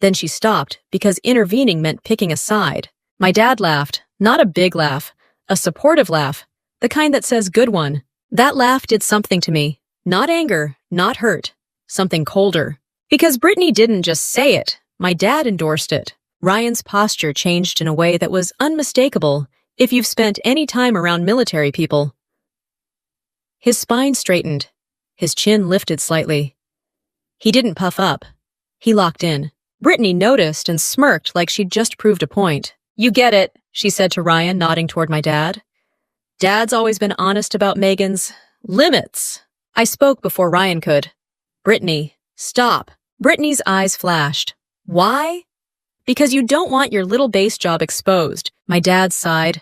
Then she stopped, because intervening meant picking a side. My dad laughed, not a big laugh, a supportive laugh, the kind that says good one. That laugh did something to me. Not anger, not hurt, something colder. Because Brittany didn't just say it, my dad endorsed it. Ryan's posture changed in a way that was unmistakable if you've spent any time around military people. His spine straightened. His chin lifted slightly. He didn't puff up. He locked in. Brittany noticed and smirked like she'd just proved a point. "You get it," she said to Ryan, nodding toward my dad. "Dad's always been honest about Megan's limits." I spoke before Ryan could. "Brittany, stop." Brittany's eyes flashed. "Why?" "Because you don't want your little base job exposed." My dad sighed.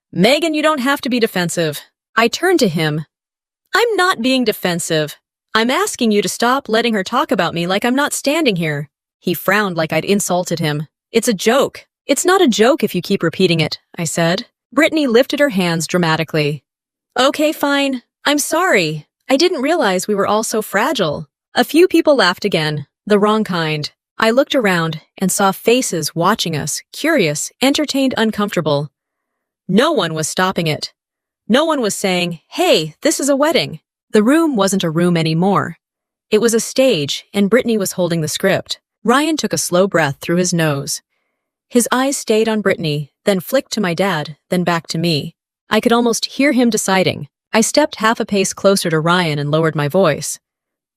"Megan, you don't have to be defensive." I turned to him. "I'm not being defensive. I'm asking you to stop letting her talk about me like I'm not standing here." He frowned like I'd insulted him. "It's a joke." "It's not a joke if you keep repeating it," I said. Brittany lifted her hands dramatically. "Okay, fine. I'm sorry. I didn't realize we were all so fragile." A few people laughed again, the wrong kind. I looked around and saw faces watching us, curious, entertained, uncomfortable. No one was stopping it. No one was saying, "Hey, this is a wedding." The room wasn't a room anymore. It was a stage, and Brittany was holding the script. Ryan took a slow breath through his nose. His eyes stayed on Brittany, then flicked to my dad, then back to me. I could almost hear him deciding. I stepped half a pace closer to Ryan and lowered my voice.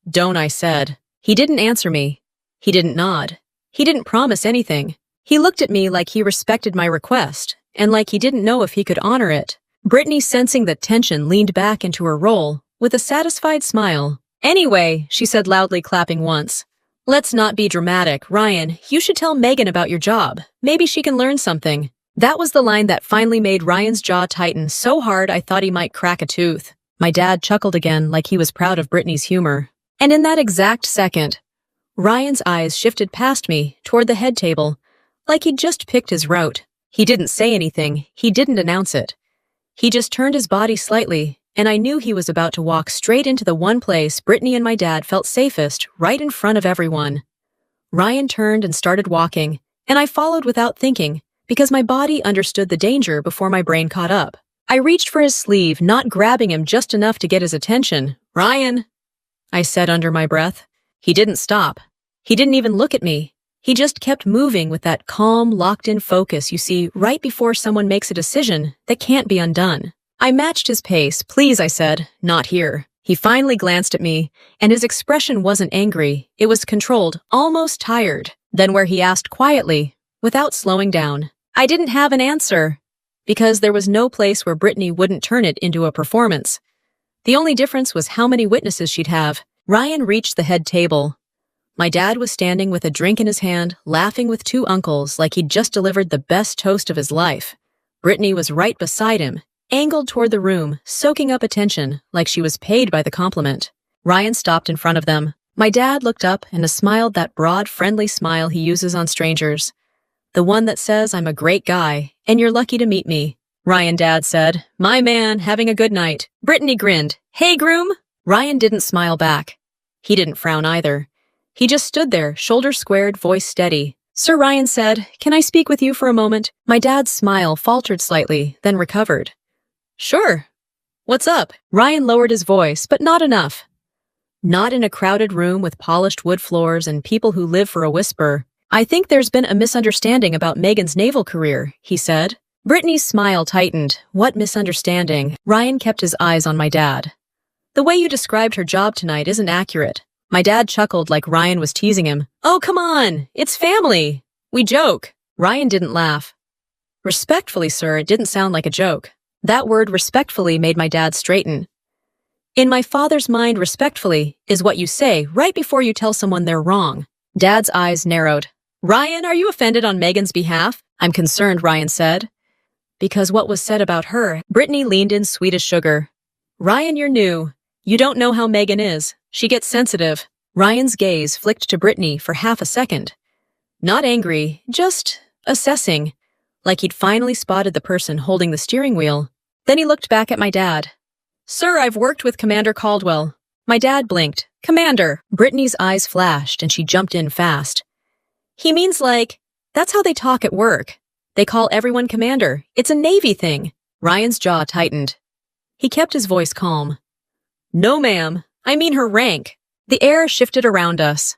"Don't," I said. He didn't answer me. He didn't nod. He didn't promise anything. He looked at me like he respected my request, and like he didn't know if he could honor it. Brittany, sensing the tension, leaned back into her role, with a satisfied smile. "Anyway," she said loudly, clapping once. "Let's not be dramatic. Ryan, you should tell Megan about your job. Maybe she can learn something." That was the line that finally made Ryan's jaw tighten so hard I thought he might crack a tooth. My dad chuckled again like he was proud of Brittany's humor. And in that exact second, Ryan's eyes shifted past me, toward the head table, like he'd just picked his route. He didn't say anything. He didn't announce it. He just turned his body slightly, and I knew he was about to walk straight into the one place Brittany and my dad felt safest, right in front of everyone. Ryan turned and started walking, and I followed without thinking, because my body understood the danger before my brain caught up. I reached for his sleeve, not grabbing him just enough to get his attention. "Ryan," I said under my breath. He didn't stop. He didn't even look at me. He just kept moving with that calm, locked-in focus you see right before someone makes a decision that can't be undone. I matched his pace. "Please," I said, "not here." He finally glanced at me, and his expression wasn't angry. It was controlled, almost tired. Then where he asked quietly, without slowing down. I didn't have an answer, because there was no place where Brittany wouldn't turn it into a performance. The only difference was how many witnesses she'd have. Ryan reached the head table. My dad was standing with a drink in his hand, laughing with two uncles like he'd just delivered the best toast of his life. Brittany was right beside him, angled toward the room, soaking up attention like she was paid by the compliment. Ryan stopped in front of them. My dad looked up and smiled that broad, friendly smile he uses on strangers. The one that says, "I'm a great guy, and you're lucky to meet me." Ryan, Dad said. "My man, having a good night." Brittany grinned. "Hey, Groom." Ryan didn't smile back. He didn't frown either. He just stood there, shoulders squared, voice steady. "Sir," Ryan said, "can I speak with you for a moment?" My dad's smile faltered slightly, then recovered. "Sure. What's up?" Ryan lowered his voice, but not enough. Not in a crowded room with polished wood floors and people who live for a whisper. "I think there's been a misunderstanding about Megan's naval career," he said. Brittany's smile tightened. "What misunderstanding?" Ryan kept his eyes on my dad. "The way you described her job tonight isn't accurate." My dad chuckled like Ryan was teasing him. "Oh, come on. It's family. We joke." Ryan didn't laugh. "Respectfully, sir, it didn't sound like a joke." That word respectfully made my dad straighten. In my father's mind, respectfully is what you say right before you tell someone they're wrong. Dad's eyes narrowed. "Ryan, are you offended on Megan's behalf?" "I'm concerned," Ryan said. "Because what was said about her." Brittany leaned in sweet as sugar. "Ryan, you're new. You don't know how Megan is. She gets sensitive." Ryan's gaze flicked to Brittany for half a second. Not angry, just assessing, like he'd finally spotted the person holding the steering wheel. Then he looked back at my dad. "Sir, I've worked with Commander Caldwell." My dad blinked. "Commander." Brittany's eyes flashed and she jumped in fast. "He means like, that's how they talk at work. They call everyone Commander. It's a Navy thing." Ryan's jaw tightened. He kept his voice calm. "No, ma'am. I mean her rank." The air shifted around us.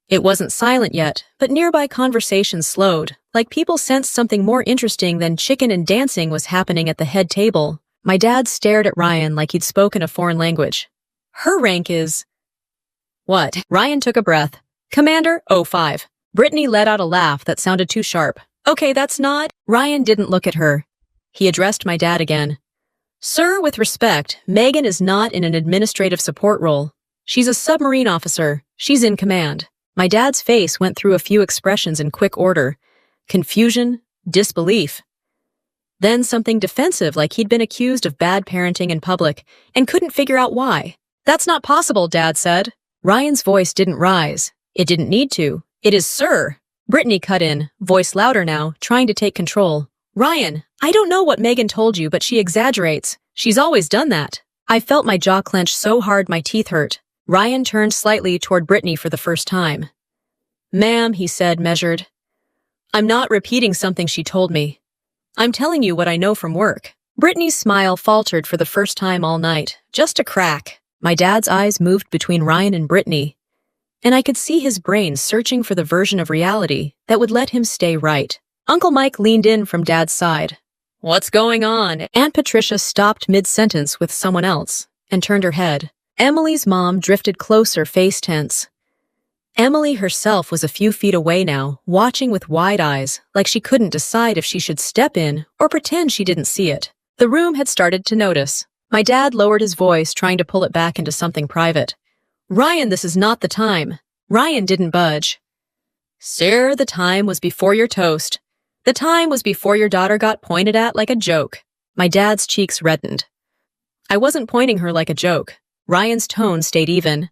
It wasn't silent yet, but nearby conversation slowed, like people sensed something more interesting than chicken and dancing was happening at the head table. My dad stared at Ryan like he'd spoken a foreign language. "Her rank is..." "What?" Ryan took a breath. "Commander 05. Brittany let out a laugh that sounded too sharp. "Okay, that's not..." Ryan didn't look at her. He addressed my dad again. "Sir, with respect, Megan is not in an administrative support role. She's a submarine officer. She's in command." My dad's face went through a few expressions in quick order. Confusion, disbelief. Then something defensive like he'd been accused of bad parenting in public and couldn't figure out why. "That's not possible," Dad said. Ryan's voice didn't rise. It didn't need to. "It is, sir." Brittany cut in, voice louder now, trying to take control. "Ryan, I don't know what Megan told you, but she exaggerates. She's always done that." I felt my jaw clench so hard my teeth hurt. Ryan turned slightly toward Brittany for the first time. Ma'am, he said, measured. I'm not repeating something she told me. I'm telling you what I know from work. Brittany's smile faltered for the first time all night, just a crack. My dad's eyes moved between Ryan and Brittany, and I could see his brain searching for the version of reality that would let him stay right. Uncle Mike leaned in from Dad's side. What's going on? Aunt Patricia stopped mid-sentence with someone else and turned her head. Emily's mom drifted closer, face tense. Emily herself was a few feet away now, watching with wide eyes, like she couldn't decide if she should step in or pretend she didn't see it. The room had started to notice. My dad lowered his voice, trying to pull it back into something private. Ryan, this is not the time. Ryan didn't budge. Sir, the time was before your toast. The time was before your daughter got pointed at like a joke. My dad's cheeks reddened. I wasn't pointing her like a joke. Ryan's tone stayed even.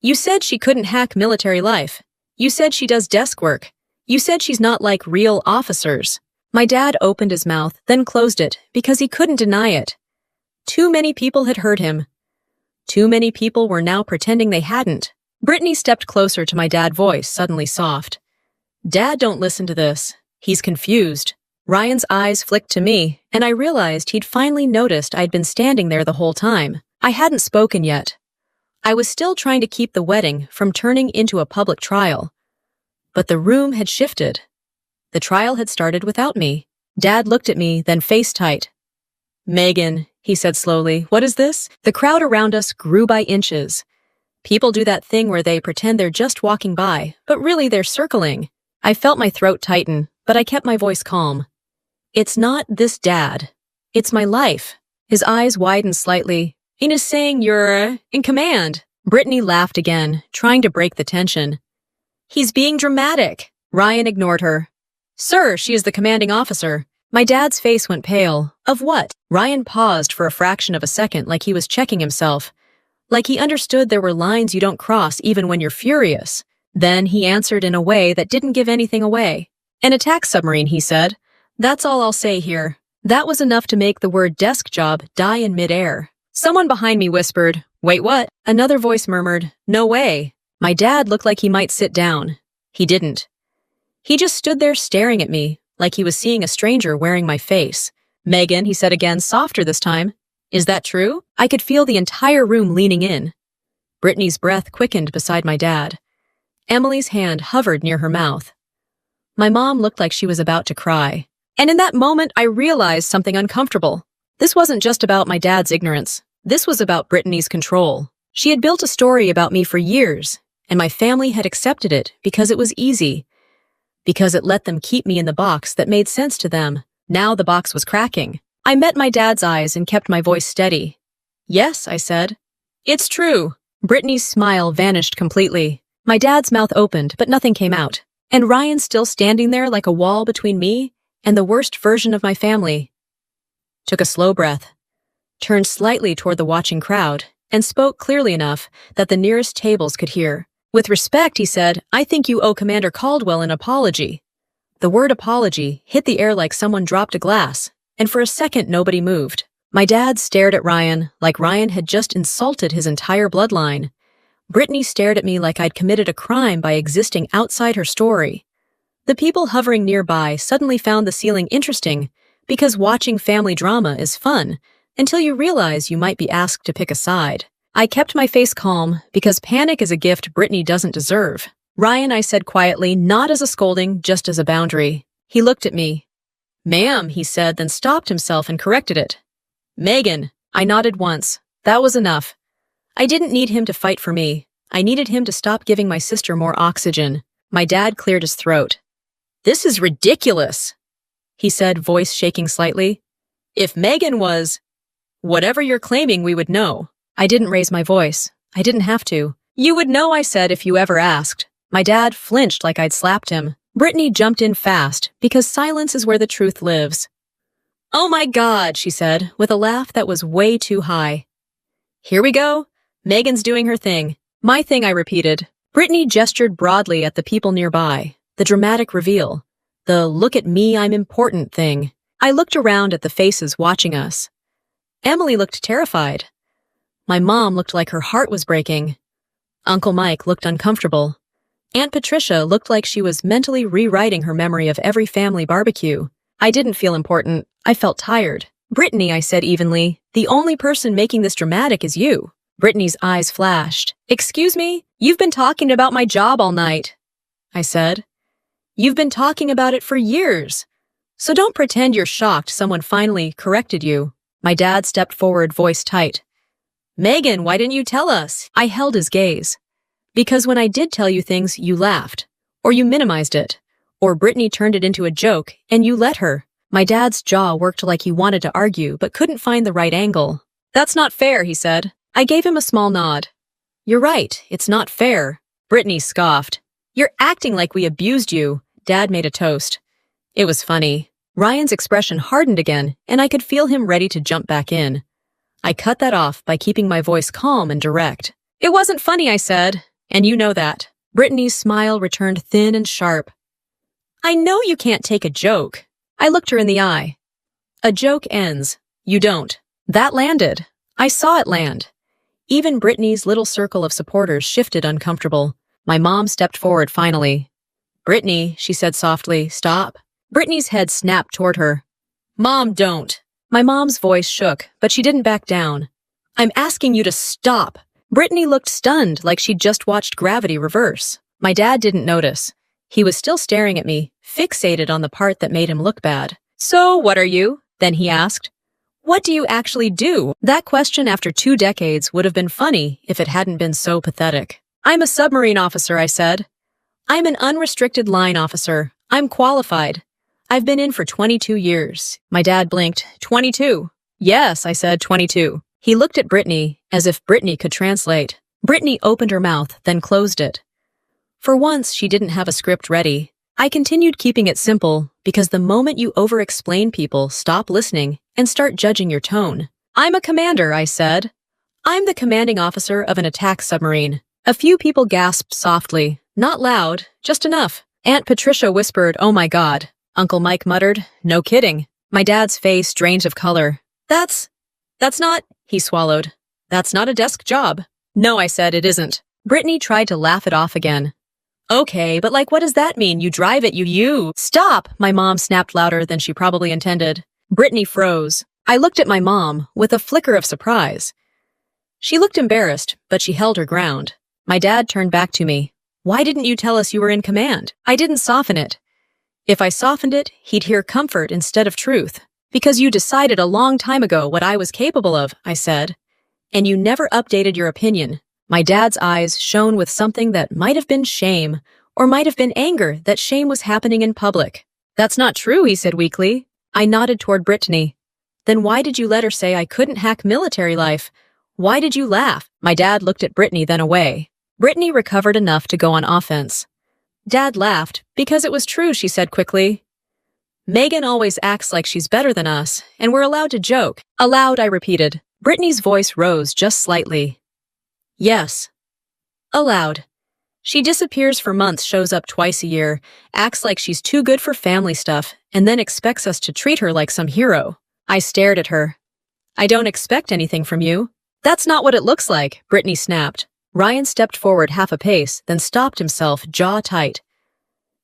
You said she couldn't hack military life. You said she does desk work. You said she's not like real officers. My dad opened his mouth, then closed it, because he couldn't deny it. Too many people had heard him. Too many people were now pretending they hadn't. Brittany stepped closer to my dad's voice, suddenly soft. Dad, don't listen to this. He's confused. Ryan's eyes flicked to me, and I realized he'd finally noticed I'd been standing there the whole time. I hadn't spoken yet. I was still trying to keep the wedding from turning into a public trial. But the room had shifted. The trial had started without me. Dad looked at me, then face tight. Megan, he said slowly, what is this? The crowd around us grew by inches. People do that thing where they pretend they're just walking by, but really they're circling. I felt my throat tighten, but I kept my voice calm. It's not this, Dad. It's my life. His eyes widened slightly. Ina's saying you're in command. Brittany laughed again, trying to break the tension. He's being dramatic. Ryan ignored her. Sir, she is the commanding officer. My dad's face went pale. Of what? Ryan paused for a fraction of a second, like he was checking himself. Like he understood there were lines you don't cross even when you're furious. Then he answered in a way that didn't give anything away. An attack submarine, he said. That's all I'll say here. That was enough to make the word desk job die in midair. Someone behind me whispered, Wait, what? Another voice murmured, No way. My dad looked like he might sit down. He didn't. He just stood there staring at me, like he was seeing a stranger wearing my face. Megan, he said again, softer this time. Is that true? I could feel the entire room leaning in. Brittany's breath quickened beside my dad. Emily's hand hovered near her mouth. My mom looked like she was about to cry. And in that moment, I realized something uncomfortable. This wasn't just about my dad's ignorance. This was about Brittany's control. She had built a story about me for years, and my family had accepted it because it was easy, because it let them keep me in the box that made sense to them. Now the box was cracking. I met my dad's eyes and kept my voice steady. Yes, I said. It's true. Brittany's smile vanished completely. My dad's mouth opened, but nothing came out. And Ryan still standing there like a wall between me and the worst version of my family. Took a slow breath, turned slightly toward the watching crowd, and spoke clearly enough that the nearest tables could hear. With respect, he said, I think you owe Commander Caldwell an apology. The word apology hit the air like someone dropped a glass, and for a second nobody moved. My dad stared at Ryan like Ryan had just insulted his entire bloodline. Brittany stared at me like I'd committed a crime by existing outside her story. The people hovering nearby suddenly found the ceiling interesting because watching family drama is fun until you realize you might be asked to pick a side. I kept my face calm because panic is a gift Brittany doesn't deserve. Ryan, I said quietly, not as a scolding, just as a boundary. He looked at me. Ma'am, he said, then stopped himself and corrected it. Megan, I nodded once. That was enough. I didn't need him to fight for me. I needed him to stop giving my sister more oxygen. My dad cleared his throat. This is ridiculous, he said, voice shaking slightly. If Megan was whatever you're claiming, we would know. I didn't raise my voice. I didn't have to. You would know, I said, if you ever asked. My dad flinched like I'd slapped him. Brittany jumped in fast, because silence is where the truth lives. Oh my God, she said, with a laugh that was way too high. Here we go. Megan's doing her thing. My thing, I repeated. Brittany gestured broadly at the people nearby. The dramatic reveal. The look at me, I'm important thing. I looked around at the faces watching us. Emily looked terrified. My mom looked like her heart was breaking. Uncle Mike looked uncomfortable. Aunt Patricia looked like she was mentally rewriting her memory of every family barbecue. I didn't feel important. I felt tired. Brittany, I said evenly, the only person making this dramatic is you. Brittany's eyes flashed. Excuse me? You've been talking about my job all night, I said. You've been talking about it for years. So don't pretend you're shocked someone finally corrected you. My dad stepped forward, voice tight. Megan, why didn't you tell us? I held his gaze. Because when I did tell you things, you laughed. Or you minimized it. Or Brittany turned it into a joke, and you let her. My dad's jaw worked like he wanted to argue, but couldn't find the right angle. That's not fair, he said. I gave him a small nod. You're right, it's not fair. Brittany scoffed. You're acting like we abused you. Dad made a toast. It was funny. Ryan's expression hardened again, and I could feel him ready to jump back in. I cut that off by keeping my voice calm and direct. It wasn't funny, I said, and you know that. Brittany's smile returned thin and sharp. I know you can't take a joke. I looked her in the eye. A joke ends. You don't. That landed. I saw it land. Even Brittany's little circle of supporters shifted uncomfortable. My mom stepped forward finally. Brittany, she said softly, stop. Brittany's head snapped toward her. Mom, don't. My mom's voice shook, but she didn't back down. I'm asking you to stop. Brittany looked stunned, like she'd just watched gravity reverse. My dad didn't notice. He was still staring at me, fixated on the part that made him look bad. So, what are you? Then he asked. What do you actually do? That question after 2 decades would have been funny if it hadn't been so pathetic. I'm a submarine officer, I said. I'm an unrestricted line officer. I'm qualified. I've been in for 22 years. My dad blinked. 22. Yes, I said 22. He looked at Brittany as if Brittany could translate. Brittany opened her mouth, then closed it. For once, she didn't have a script ready. I continued keeping it simple because the moment you over-explain people, stop listening and start judging your tone. I'm a commander, I said. I'm the commanding officer of an attack submarine. A few people gasped softly. Not loud, just enough. Aunt Patricia whispered, oh my God. Uncle Mike muttered, no kidding. My dad's face drained of color. That's not, he swallowed. That's not a desk job. No, I said, it isn't. Brittany tried to laugh it off again. Okay, but what does that mean? You drive it, you. Stop, my mom snapped louder than she probably intended. Brittany froze. I looked at my mom with a flicker of surprise. She looked embarrassed, but she held her ground. My dad turned back to me. Why didn't you tell us you were in command? I didn't soften it. If I softened it, he'd hear comfort instead of truth. Because you decided a long time ago what I was capable of, I said. And you never updated your opinion. My dad's eyes shone with something that might have been shame, or might have been anger that shame was happening in public. That's not true, he said weakly. I nodded toward Brittany. Then why did you let her say I couldn't hack military life? Why did you laugh? My dad looked at Brittany, then away. Brittany recovered enough to go on offense. Dad laughed, because it was true, she said quickly. Megan always acts like she's better than us, and we're allowed to joke. Allowed, I repeated. Brittany's voice rose just slightly. Yes. Allowed. She disappears for months, shows up twice a year, acts like she's too good for family stuff, and then expects us to treat her like some hero. I stared at her. I don't expect anything from you. That's not what it looks like, Brittany snapped. Ryan stepped forward half a pace, then stopped himself, jaw tight.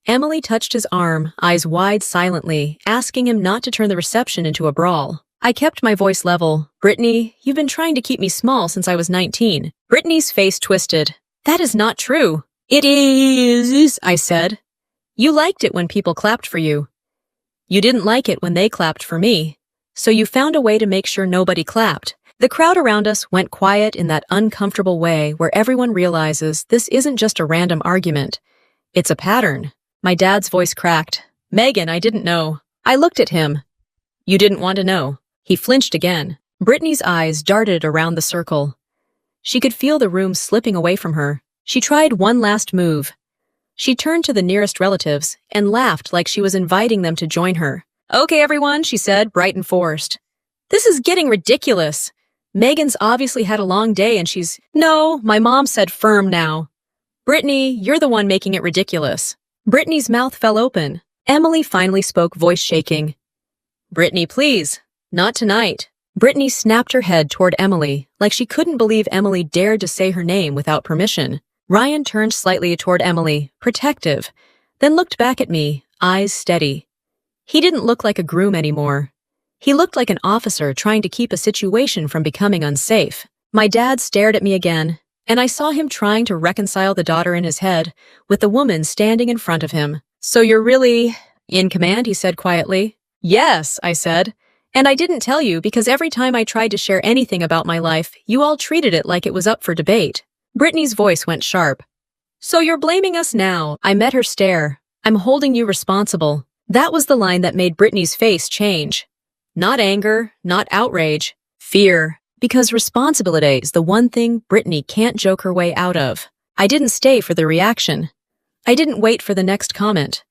Emily touched his arm, eyes wide silently, asking him not to turn the reception into a brawl. I kept my voice level. Brittany, you've been trying to keep me small since I was 19. Brittany's face twisted. That is not true. It is, I said. You liked it when people clapped for you. You didn't like it when they clapped for me. So you found a way to make sure nobody clapped. The crowd around us went quiet in that uncomfortable way where everyone realizes this isn't just a random argument. It's a pattern. My dad's voice cracked. Megan, I didn't know. I looked at him. You didn't want to know. He flinched again. Brittany's eyes darted around the circle. She could feel the room slipping away from her. She tried one last move. She turned to the nearest relatives and laughed like she was inviting them to join her. Okay, everyone, she said, bright and forced. This is getting ridiculous. Megan's obviously had a long day and she's... No, my mom said firm now. Brittany, you're the one making it ridiculous. Brittany's mouth fell open. Emily finally spoke, voice shaking. Brittany, please. Not tonight. Brittany snapped her head toward Emily, like she couldn't believe Emily dared to say her name without permission. Ryan turned slightly toward Emily, protective, then looked back at me, eyes steady. He didn't look like a groom anymore. He looked like an officer trying to keep a situation from becoming unsafe. My dad stared at me again, and I saw him trying to reconcile the daughter in his head with the woman standing in front of him. "So you're really in command?" he said quietly. "Yes," I said. "And I didn't tell you because every time I tried to share anything about my life, you all treated it like it was up for debate." Brittany's voice went sharp. "So you're blaming us now?" I met her stare. "I'm holding you responsible." That was the line that made Brittany's face change. Not anger, not outrage, fear. Because responsibility is the one thing Brittany can't joke her way out of. I didn't stay for the reaction. I didn't wait for the next comment.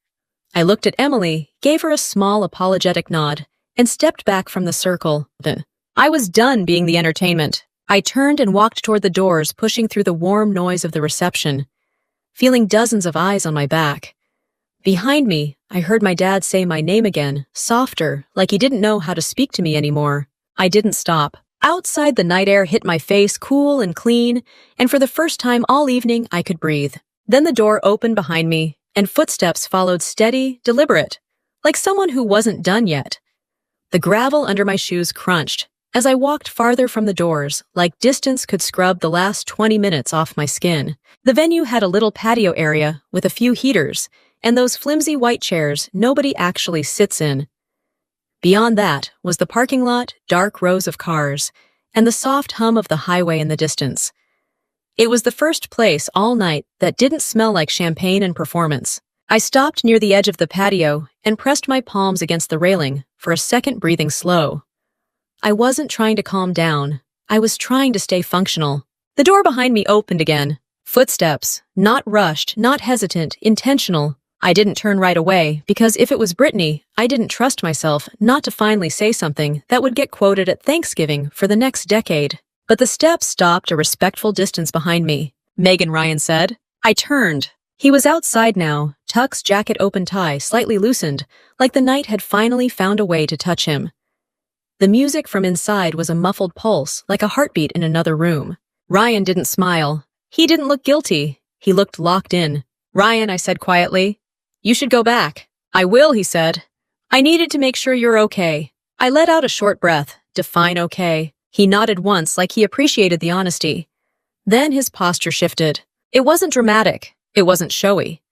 I looked at Emily, gave her a small apologetic nod, and stepped back from the circle. I was done being the entertainment. I turned and walked toward the doors, pushing through the warm noise of the reception, feeling dozens of eyes on my back. Behind me, I heard my dad say my name again, softer, like he didn't know how to speak to me anymore. I didn't stop. Outside, the night air hit my face cool and clean, and for the first time all evening, I could breathe. Then the door opened behind me, and footsteps followed steady, deliberate, like someone who wasn't done yet. The gravel under my shoes crunched as I walked farther from the doors, like distance could scrub the last 20 minutes off my skin. The venue had a little patio area with a few heaters, and those flimsy white chairs nobody actually sits in. Beyond that was the parking lot, dark rows of cars, and the soft hum of the highway in the distance. It was the first place all night that didn't smell like champagne and performance. I stopped near the edge of the patio and pressed my palms against the railing for a second, breathing slow. I wasn't trying to calm down. I was trying to stay functional. The door behind me opened again. Footsteps, not rushed, not hesitant, intentional. I didn't turn right away because if it was Brittany, I didn't trust myself not to finally say something that would get quoted at Thanksgiving for the next decade. But the steps stopped a respectful distance behind me. "Megan," Ryan said. I turned. He was outside now, Tuck's jacket open tie slightly loosened, like the night had finally found a way to touch him. The music from inside was a muffled pulse, like a heartbeat in another room. Ryan didn't smile. He didn't look guilty. He looked locked in. "Ryan," I said quietly, "you should go back." "I will," he said. "I needed to make sure you're okay." I let out a short breath. Define okay. He nodded once like he appreciated the honesty. Then his posture shifted. It wasn't dramatic. It wasn't showy.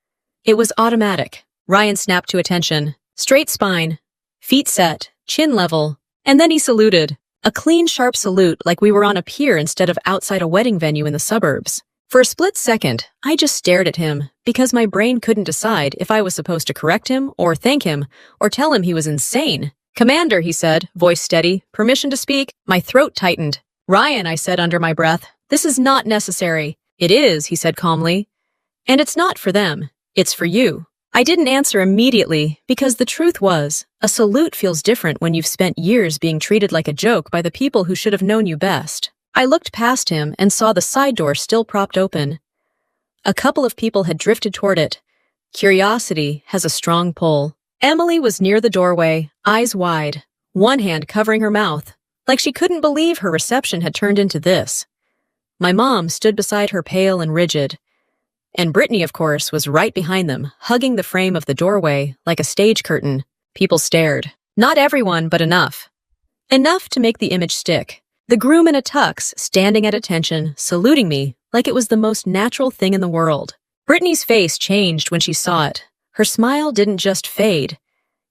It was automatic. Ryan snapped to attention. Straight spine, feet set, chin level, and then he saluted. A clean, sharp salute like we were on a pier instead of outside a wedding venue in the suburbs. For a split second, I just stared at him because my brain couldn't decide if I was supposed to correct him or thank him or tell him he was insane. "Commander," he said, voice steady. "Permission to speak?" My throat tightened. "Ryan," I said under my breath, "this is not necessary." "It is," he said calmly. "And it's not for them. It's for you." I didn't answer immediately because the truth was, a salute feels different when you've spent years being treated like a joke by the people who should have known you best. I looked past him and saw the side door still propped open. A couple of people had drifted toward it. Curiosity has a strong pull. Emily was near the doorway, eyes wide, one hand covering her mouth, like she couldn't believe her reception had turned into this. My mom stood beside her, pale and rigid. And Brittany, of course, was right behind them, hugging the frame of the doorway like a stage curtain. People stared. Not everyone, but enough. Enough to make the image stick. The groom in a tux, standing at attention, saluting me like it was the most natural thing in the world. Brittany's face changed when she saw it. Her smile didn't just fade.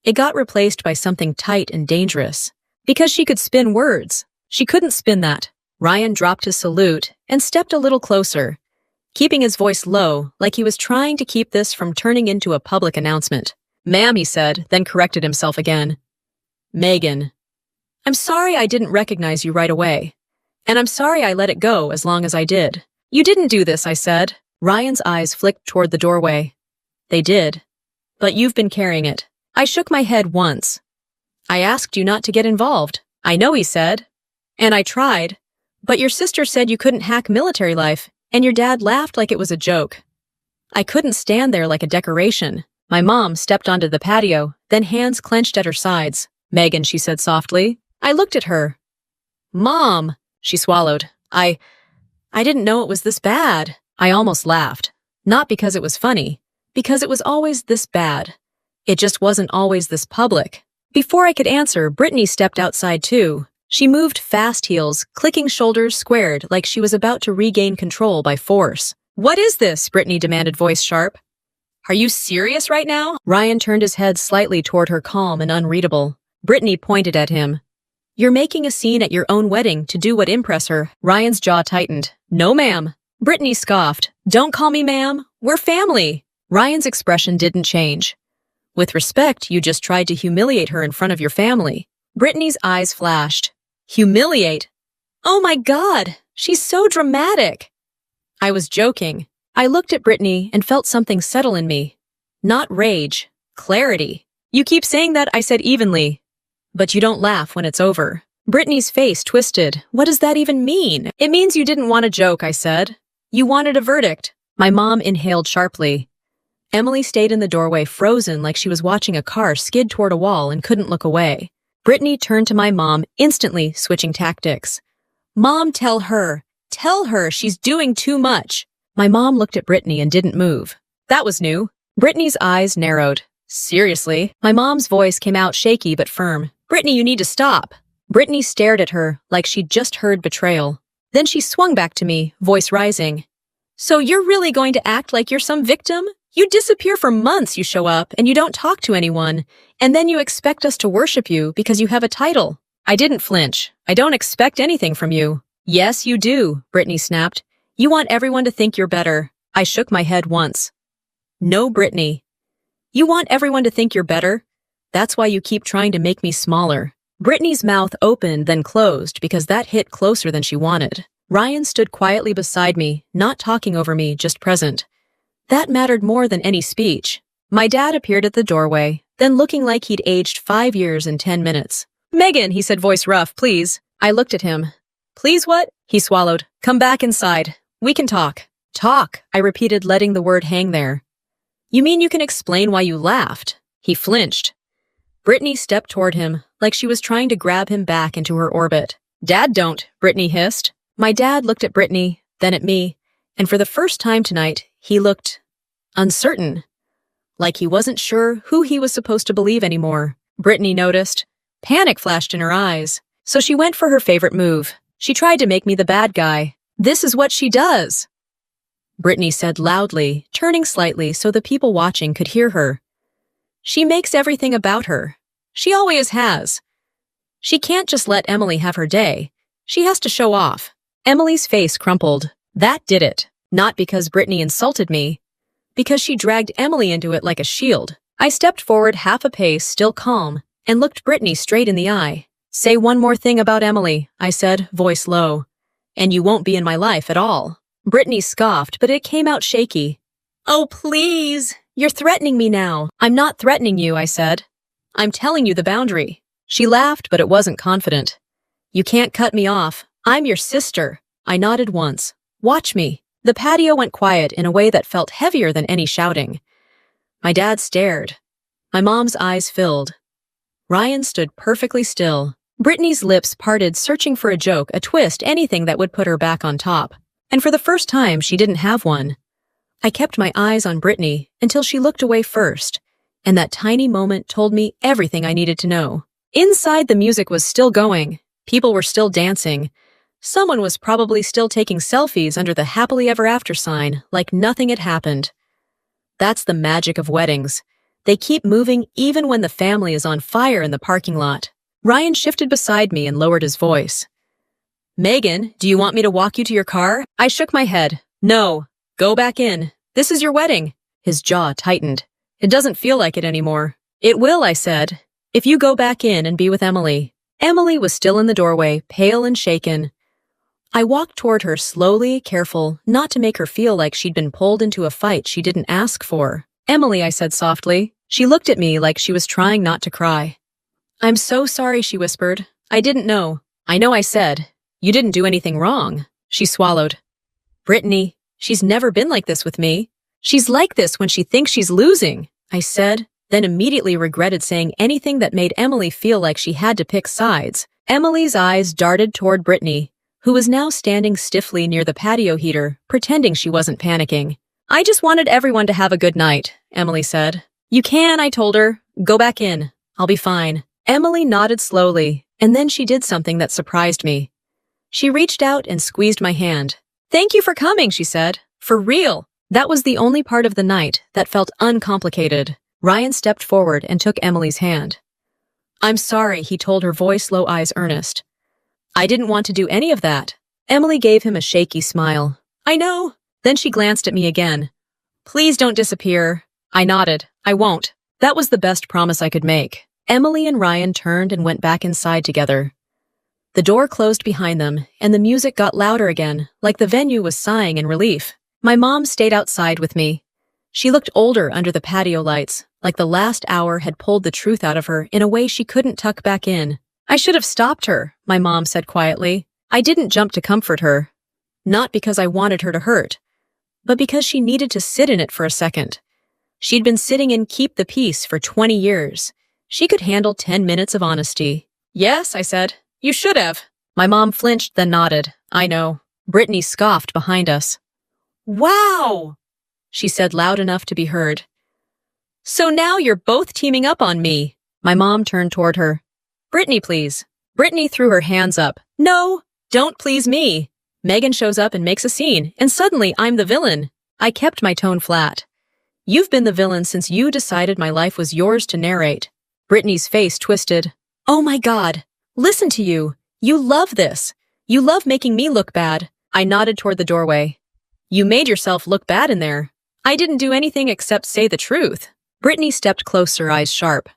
It got replaced by something tight and dangerous. Because she could spin words. She couldn't spin that. Ryan dropped his salute and stepped a little closer, keeping his voice low, like he was trying to keep this from turning into a public announcement. "Ma'am," he said, then corrected himself again. "Megan. I'm sorry I didn't recognize you right away. And I'm sorry I let it go as long as I did." "You didn't do this," I said. Ryan's eyes flicked toward the doorway. "They did. But you've been carrying it." I shook my head once. "I asked you not to get involved." "I know," he said. "And I tried. But your sister said you couldn't hack military life, and your dad laughed like it was a joke." I couldn't stand there like a decoration. My mom stepped onto the patio, then hands clenched at her sides. "Megan," she said softly. I looked at her. "Mom," she swallowed. I didn't know it was this bad." I almost laughed. Not because it was funny, because it was always this bad. It just wasn't always this public. Before I could answer, Brittany stepped outside too. She moved fast heels, clicking shoulders squared like she was about to regain control by force. "What is this?" Brittany demanded, voice sharp. "Are you serious right now?" Ryan turned his head slightly toward her, calm and unreadable. Brittany pointed at him. "You're making a scene at your own wedding to do what impress her." Ryan's jaw tightened. "No, ma'am." Brittany scoffed. "Don't call me ma'am. We're family." Ryan's expression didn't change. "With respect, you just tried to humiliate her in front of your family." Brittany's eyes flashed. "Humiliate? Oh my God, she's so dramatic." I was joking. I looked at Brittany and felt something settle in me. Not rage, clarity. "You keep saying that," I said evenly. "But you don't laugh when it's over." Brittany's face twisted. "What does that even mean?" "It means you didn't want a joke," I said. "You wanted a verdict." My mom inhaled sharply. Emily stayed in the doorway, frozen like she was watching a car skid toward a wall and couldn't look away. Brittany turned to my mom, instantly switching tactics. "Mom, tell her she's doing too much." My mom looked at Brittany and didn't move. That was new. Brittany's eyes narrowed. "Seriously?" My mom's voice came out shaky but firm. "Brittany, you need to stop." Brittany stared at her like she'd just heard betrayal. Then she swung back to me, voice rising. "So you're really going to act like you're some victim? You disappear for months, you show up, and you don't talk to anyone, and then you expect us to worship you because you have a title." I didn't flinch. "I don't expect anything from you." "Yes, you do," Brittany snapped. "You want everyone to think you're better." I shook my head once. "No, Brittany. You want everyone to think you're better? That's why you keep trying to make me smaller." Brittany's mouth opened, then closed, because that hit closer than she wanted. Ryan stood quietly beside me, not talking over me, just present. That mattered more than any speech. My dad appeared at the doorway, then looking like he'd aged 5 years in 10 minutes. "Megan," he said, voice rough, "please." I looked at him. "Please what?" He swallowed. "Come back inside. We can talk." "Talk," I repeated, letting the word hang there. "You mean you can explain why you laughed?" He flinched. Brittany stepped toward him, like she was trying to grab him back into her orbit. "Dad don't," Brittany hissed. My dad looked at Brittany, then at me, and for the first time tonight, he looked uncertain, like he wasn't sure who he was supposed to believe anymore. Brittany noticed. Panic flashed in her eyes, so she went for her favorite move. She tried to make me the bad guy. "This is what she does," Brittany said loudly, turning slightly so the people watching could hear her. "She makes everything about her. She always has. She can't just let Emily have her day. She has to show off." Emily's face crumpled. That did it. Not because Brittany insulted me, because she dragged Emily into it like a shield. I stepped forward half a pace, still calm, and looked Brittany straight in the eye. "Say one more thing about Emily," I said, voice low, "and you won't be in my life at all." Brittany scoffed, but it came out shaky. "Oh, please. You're threatening me now." "I'm not threatening you," I said. "I'm telling you the boundary." She laughed, but it wasn't confident. "You can't cut me off. I'm your sister." I nodded once. "Watch me." The patio went quiet in a way that felt heavier than any shouting. My dad stared. My mom's eyes filled. Ryan stood perfectly still. Brittany's lips parted, searching for a joke, a twist, anything that would put her back on top. And for the first time, she didn't have one. I kept my eyes on Brittany until she looked away first, and that tiny moment told me everything I needed to know. Inside, the music was still going. People were still dancing. Someone was probably still taking selfies under the happily ever after sign, like nothing had happened. That's the magic of weddings. They keep moving even when the family is on fire in the parking lot. Ryan shifted beside me and lowered his voice. "Megan, do you want me to walk you to your car?" I shook my head. "No. Go back in. This is your wedding." His jaw tightened. "It doesn't feel like it anymore." "It will," I said, "if you go back in and be with Emily." Emily was still in the doorway, pale and shaken. I walked toward her slowly, careful, not to make her feel like she'd been pulled into a fight she didn't ask for. "Emily," I said softly. She looked at me like she was trying not to cry. "I'm so sorry," she whispered. "I didn't know." "I know," I said. "You didn't do anything wrong." She swallowed. "Brittany, she's never been like this with me. She's like this when she thinks she's losing," I said, then immediately regretted saying anything that made Emily feel like she had to pick sides. Emily's eyes darted toward Brittany, who was now standing stiffly near the patio heater, pretending she wasn't panicking. I just wanted everyone to have a good night, Emily said. You can, I told her. Go back in. I'll be fine. Emily nodded slowly, and then she did something that surprised me. She reached out and squeezed my hand. Thank you for coming, she said. For real. That was the only part of the night that felt uncomplicated. Ryan stepped forward and took Emily's hand. I'm sorry, he told her, voice low, eyes earnest. I didn't want to do any of that. Emily gave him a shaky smile. I know. Then she glanced at me again. Please don't disappear. I nodded. I won't. That was the best promise I could make. Emily and Ryan turned and went back inside together. The door closed behind them, and the music got louder again, like the venue was sighing in relief. My mom stayed outside with me. She looked older under the patio lights, like the last hour had pulled the truth out of her in a way she couldn't tuck back in. I should have stopped her, my mom said quietly. I didn't jump to comfort her. Not because I wanted her to hurt, but because she needed to sit in it for a second. She'd been sitting in Keep the Peace for 20 years. She could handle 10 minutes of honesty. Yes, I said. You should have. My mom flinched, then nodded. I know. Brittany scoffed behind us. Wow, she said loud enough to be heard. So now you're both teaming up on me. My mom turned toward her. Brittany, please. Brittany threw her hands up. No, don't please me. Megan shows up and makes a scene, and suddenly I'm the villain. I kept my tone flat. You've been the villain since you decided my life was yours to narrate. Brittany's face twisted. Oh my God. Listen to you. You love this. You love making me look bad. I nodded toward the doorway. You made yourself look bad in there. I didn't do anything except say the truth. Brittany stepped closer, eyes sharp.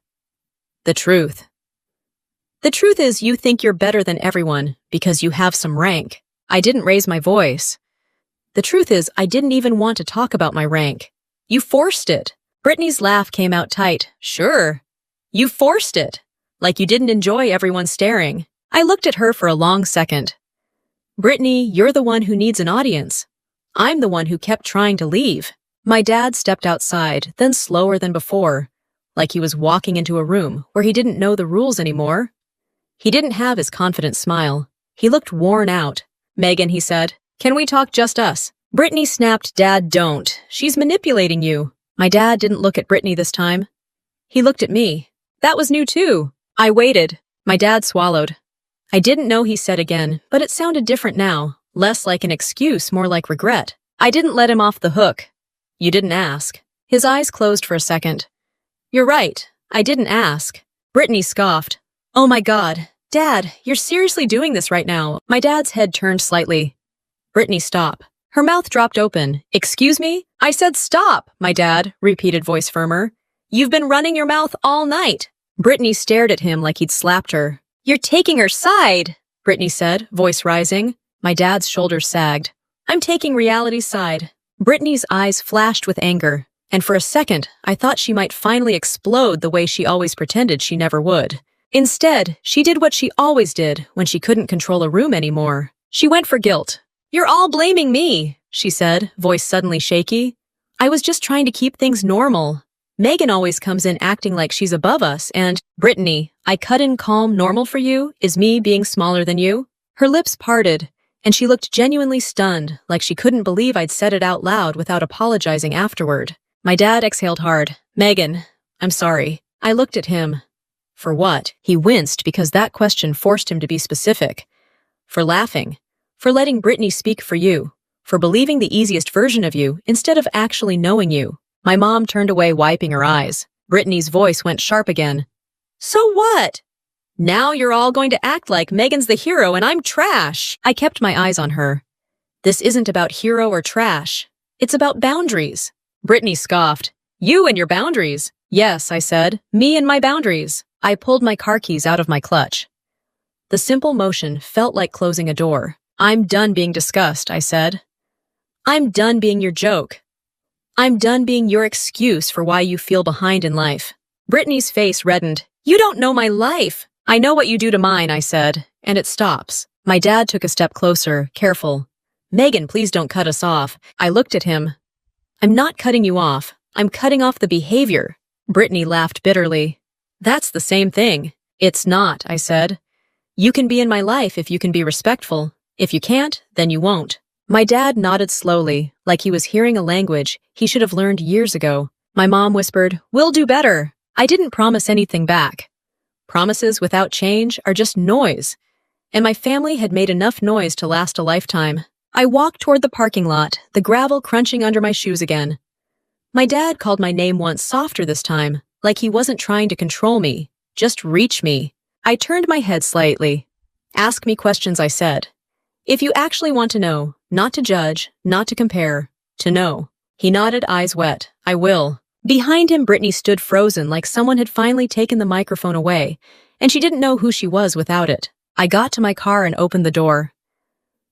The truth. The truth is you think you're better than everyone because you have some rank. I didn't raise my voice. The truth is I didn't even want to talk about my rank. You forced it. Brittany's laugh came out tight. Sure. You forced it. Like you didn't enjoy everyone staring. I looked at her for a long second. Brittany, you're the one who needs an audience. I'm the one who kept trying to leave. My dad stepped outside, then slower than before, like he was walking into a room where he didn't know the rules anymore. He didn't have his confident smile. He looked worn out. Megan, he said, can we talk just us? Brittany snapped, Dad, don't. She's manipulating you. My dad didn't look at Brittany this time. He looked at me. That was new too. I waited. My dad swallowed. I didn't know, he said again, but it sounded different now. Less like an excuse, more like regret. I didn't let him off the hook. You didn't ask. His eyes closed for a second. You're right. I didn't ask. Brittany scoffed. Oh my God. Dad, you're seriously doing this right now. My dad's head turned slightly. Brittany, stop. Her mouth dropped open. Excuse me? I said stop, my dad, repeated, voice firmer. You've been running your mouth all night. Brittany stared at him like he'd slapped her. You're taking her side, Brittany said, voice rising. My dad's shoulders sagged. I'm taking reality's side. Brittany's eyes flashed with anger, and for a second, I thought she might finally explode the way she always pretended she never would. Instead, she did what she always did when she couldn't control a room anymore. She went for guilt. You're all blaming me, she said, voice suddenly shaky. I was just trying to keep things normal. Megan always comes in acting like she's above us, and, Brittany, I cut in calm normal for you is me being smaller than you? Her lips parted, and she looked genuinely stunned, like she couldn't believe I'd said it out loud without apologizing afterward. My dad exhaled hard. Megan, I'm sorry. I looked at him. For what? He winced because that question forced him to be specific. For laughing. For letting Brittany speak for you. For believing the easiest version of you instead of actually knowing you. My mom turned away, wiping her eyes. Brittany's voice went sharp again. So what? Now you're all going to act like Megan's the hero and I'm trash. I kept my eyes on her. This isn't about hero or trash. It's about boundaries. Brittany scoffed. You and your boundaries. Yes, I said. Me and my boundaries. I pulled my car keys out of my clutch. The simple motion felt like closing a door. I'm done being discussed, I said. I'm done being your joke. I'm done being your excuse for why you feel behind in life. Brittany's face reddened. You don't know my life. I know what you do to mine, I said, and it stops. My dad took a step closer, careful. Megan, please don't cut us off. I looked at him. I'm not cutting you off. I'm cutting off the behavior. Brittany laughed bitterly. That's the same thing. It's not, I said. You can be in my life if you can be respectful. If you can't, then you won't. My dad nodded slowly, like he was hearing a language he should have learned years ago. My mom whispered, "We'll do better." I didn't promise anything back. Promises without change are just noise, and my family had made enough noise to last a lifetime. I walked toward the parking lot, the gravel crunching under my shoes again. My dad called my name once softer this time, like he wasn't trying to control me, just reach me. I turned my head slightly. "Ask me questions," I said. "If you actually want to know, not to judge, not to compare, to know." He nodded, eyes wet. "I will." Behind him, Brittany stood frozen like someone had finally taken the microphone away, and she didn't know who she was without it. I got to my car and opened the door.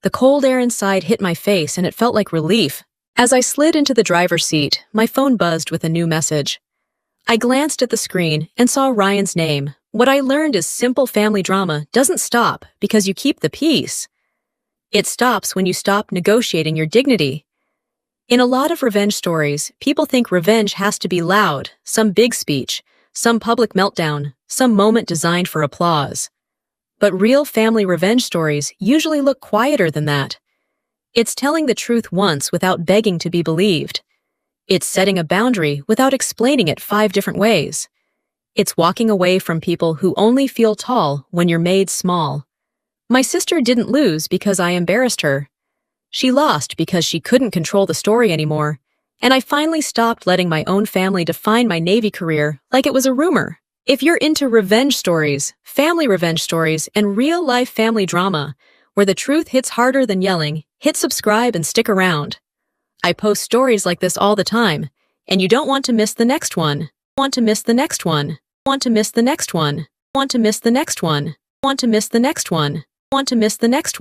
The cold air inside hit my face, and it felt like relief. As I slid into the driver's seat, my phone buzzed with a new message. I glanced at the screen and saw Ryan's name. What I learned is simple family drama doesn't stop because you keep the peace. It stops when you stop negotiating your dignity. In a lot of revenge stories, people think revenge has to be loud, some big speech, some public meltdown, some moment designed for applause. But real family revenge stories usually look quieter than that. It's telling the truth once without begging to be believed. It's setting a boundary without explaining it 5 different ways. It's walking away from people who only feel tall when you're made small. My sister didn't lose because I embarrassed her. She lost because she couldn't control the story anymore, and I finally stopped letting my own family define my Navy career like it was a rumor. If you're into revenge stories, family revenge stories, and real-life family drama, where the truth hits harder than yelling, hit subscribe and stick around. I post stories like this all the time, and you don't want to miss the next one. Want to miss the next one. Want to miss the next one. Want to miss the next one. Want to miss the next one. Want to miss the next one.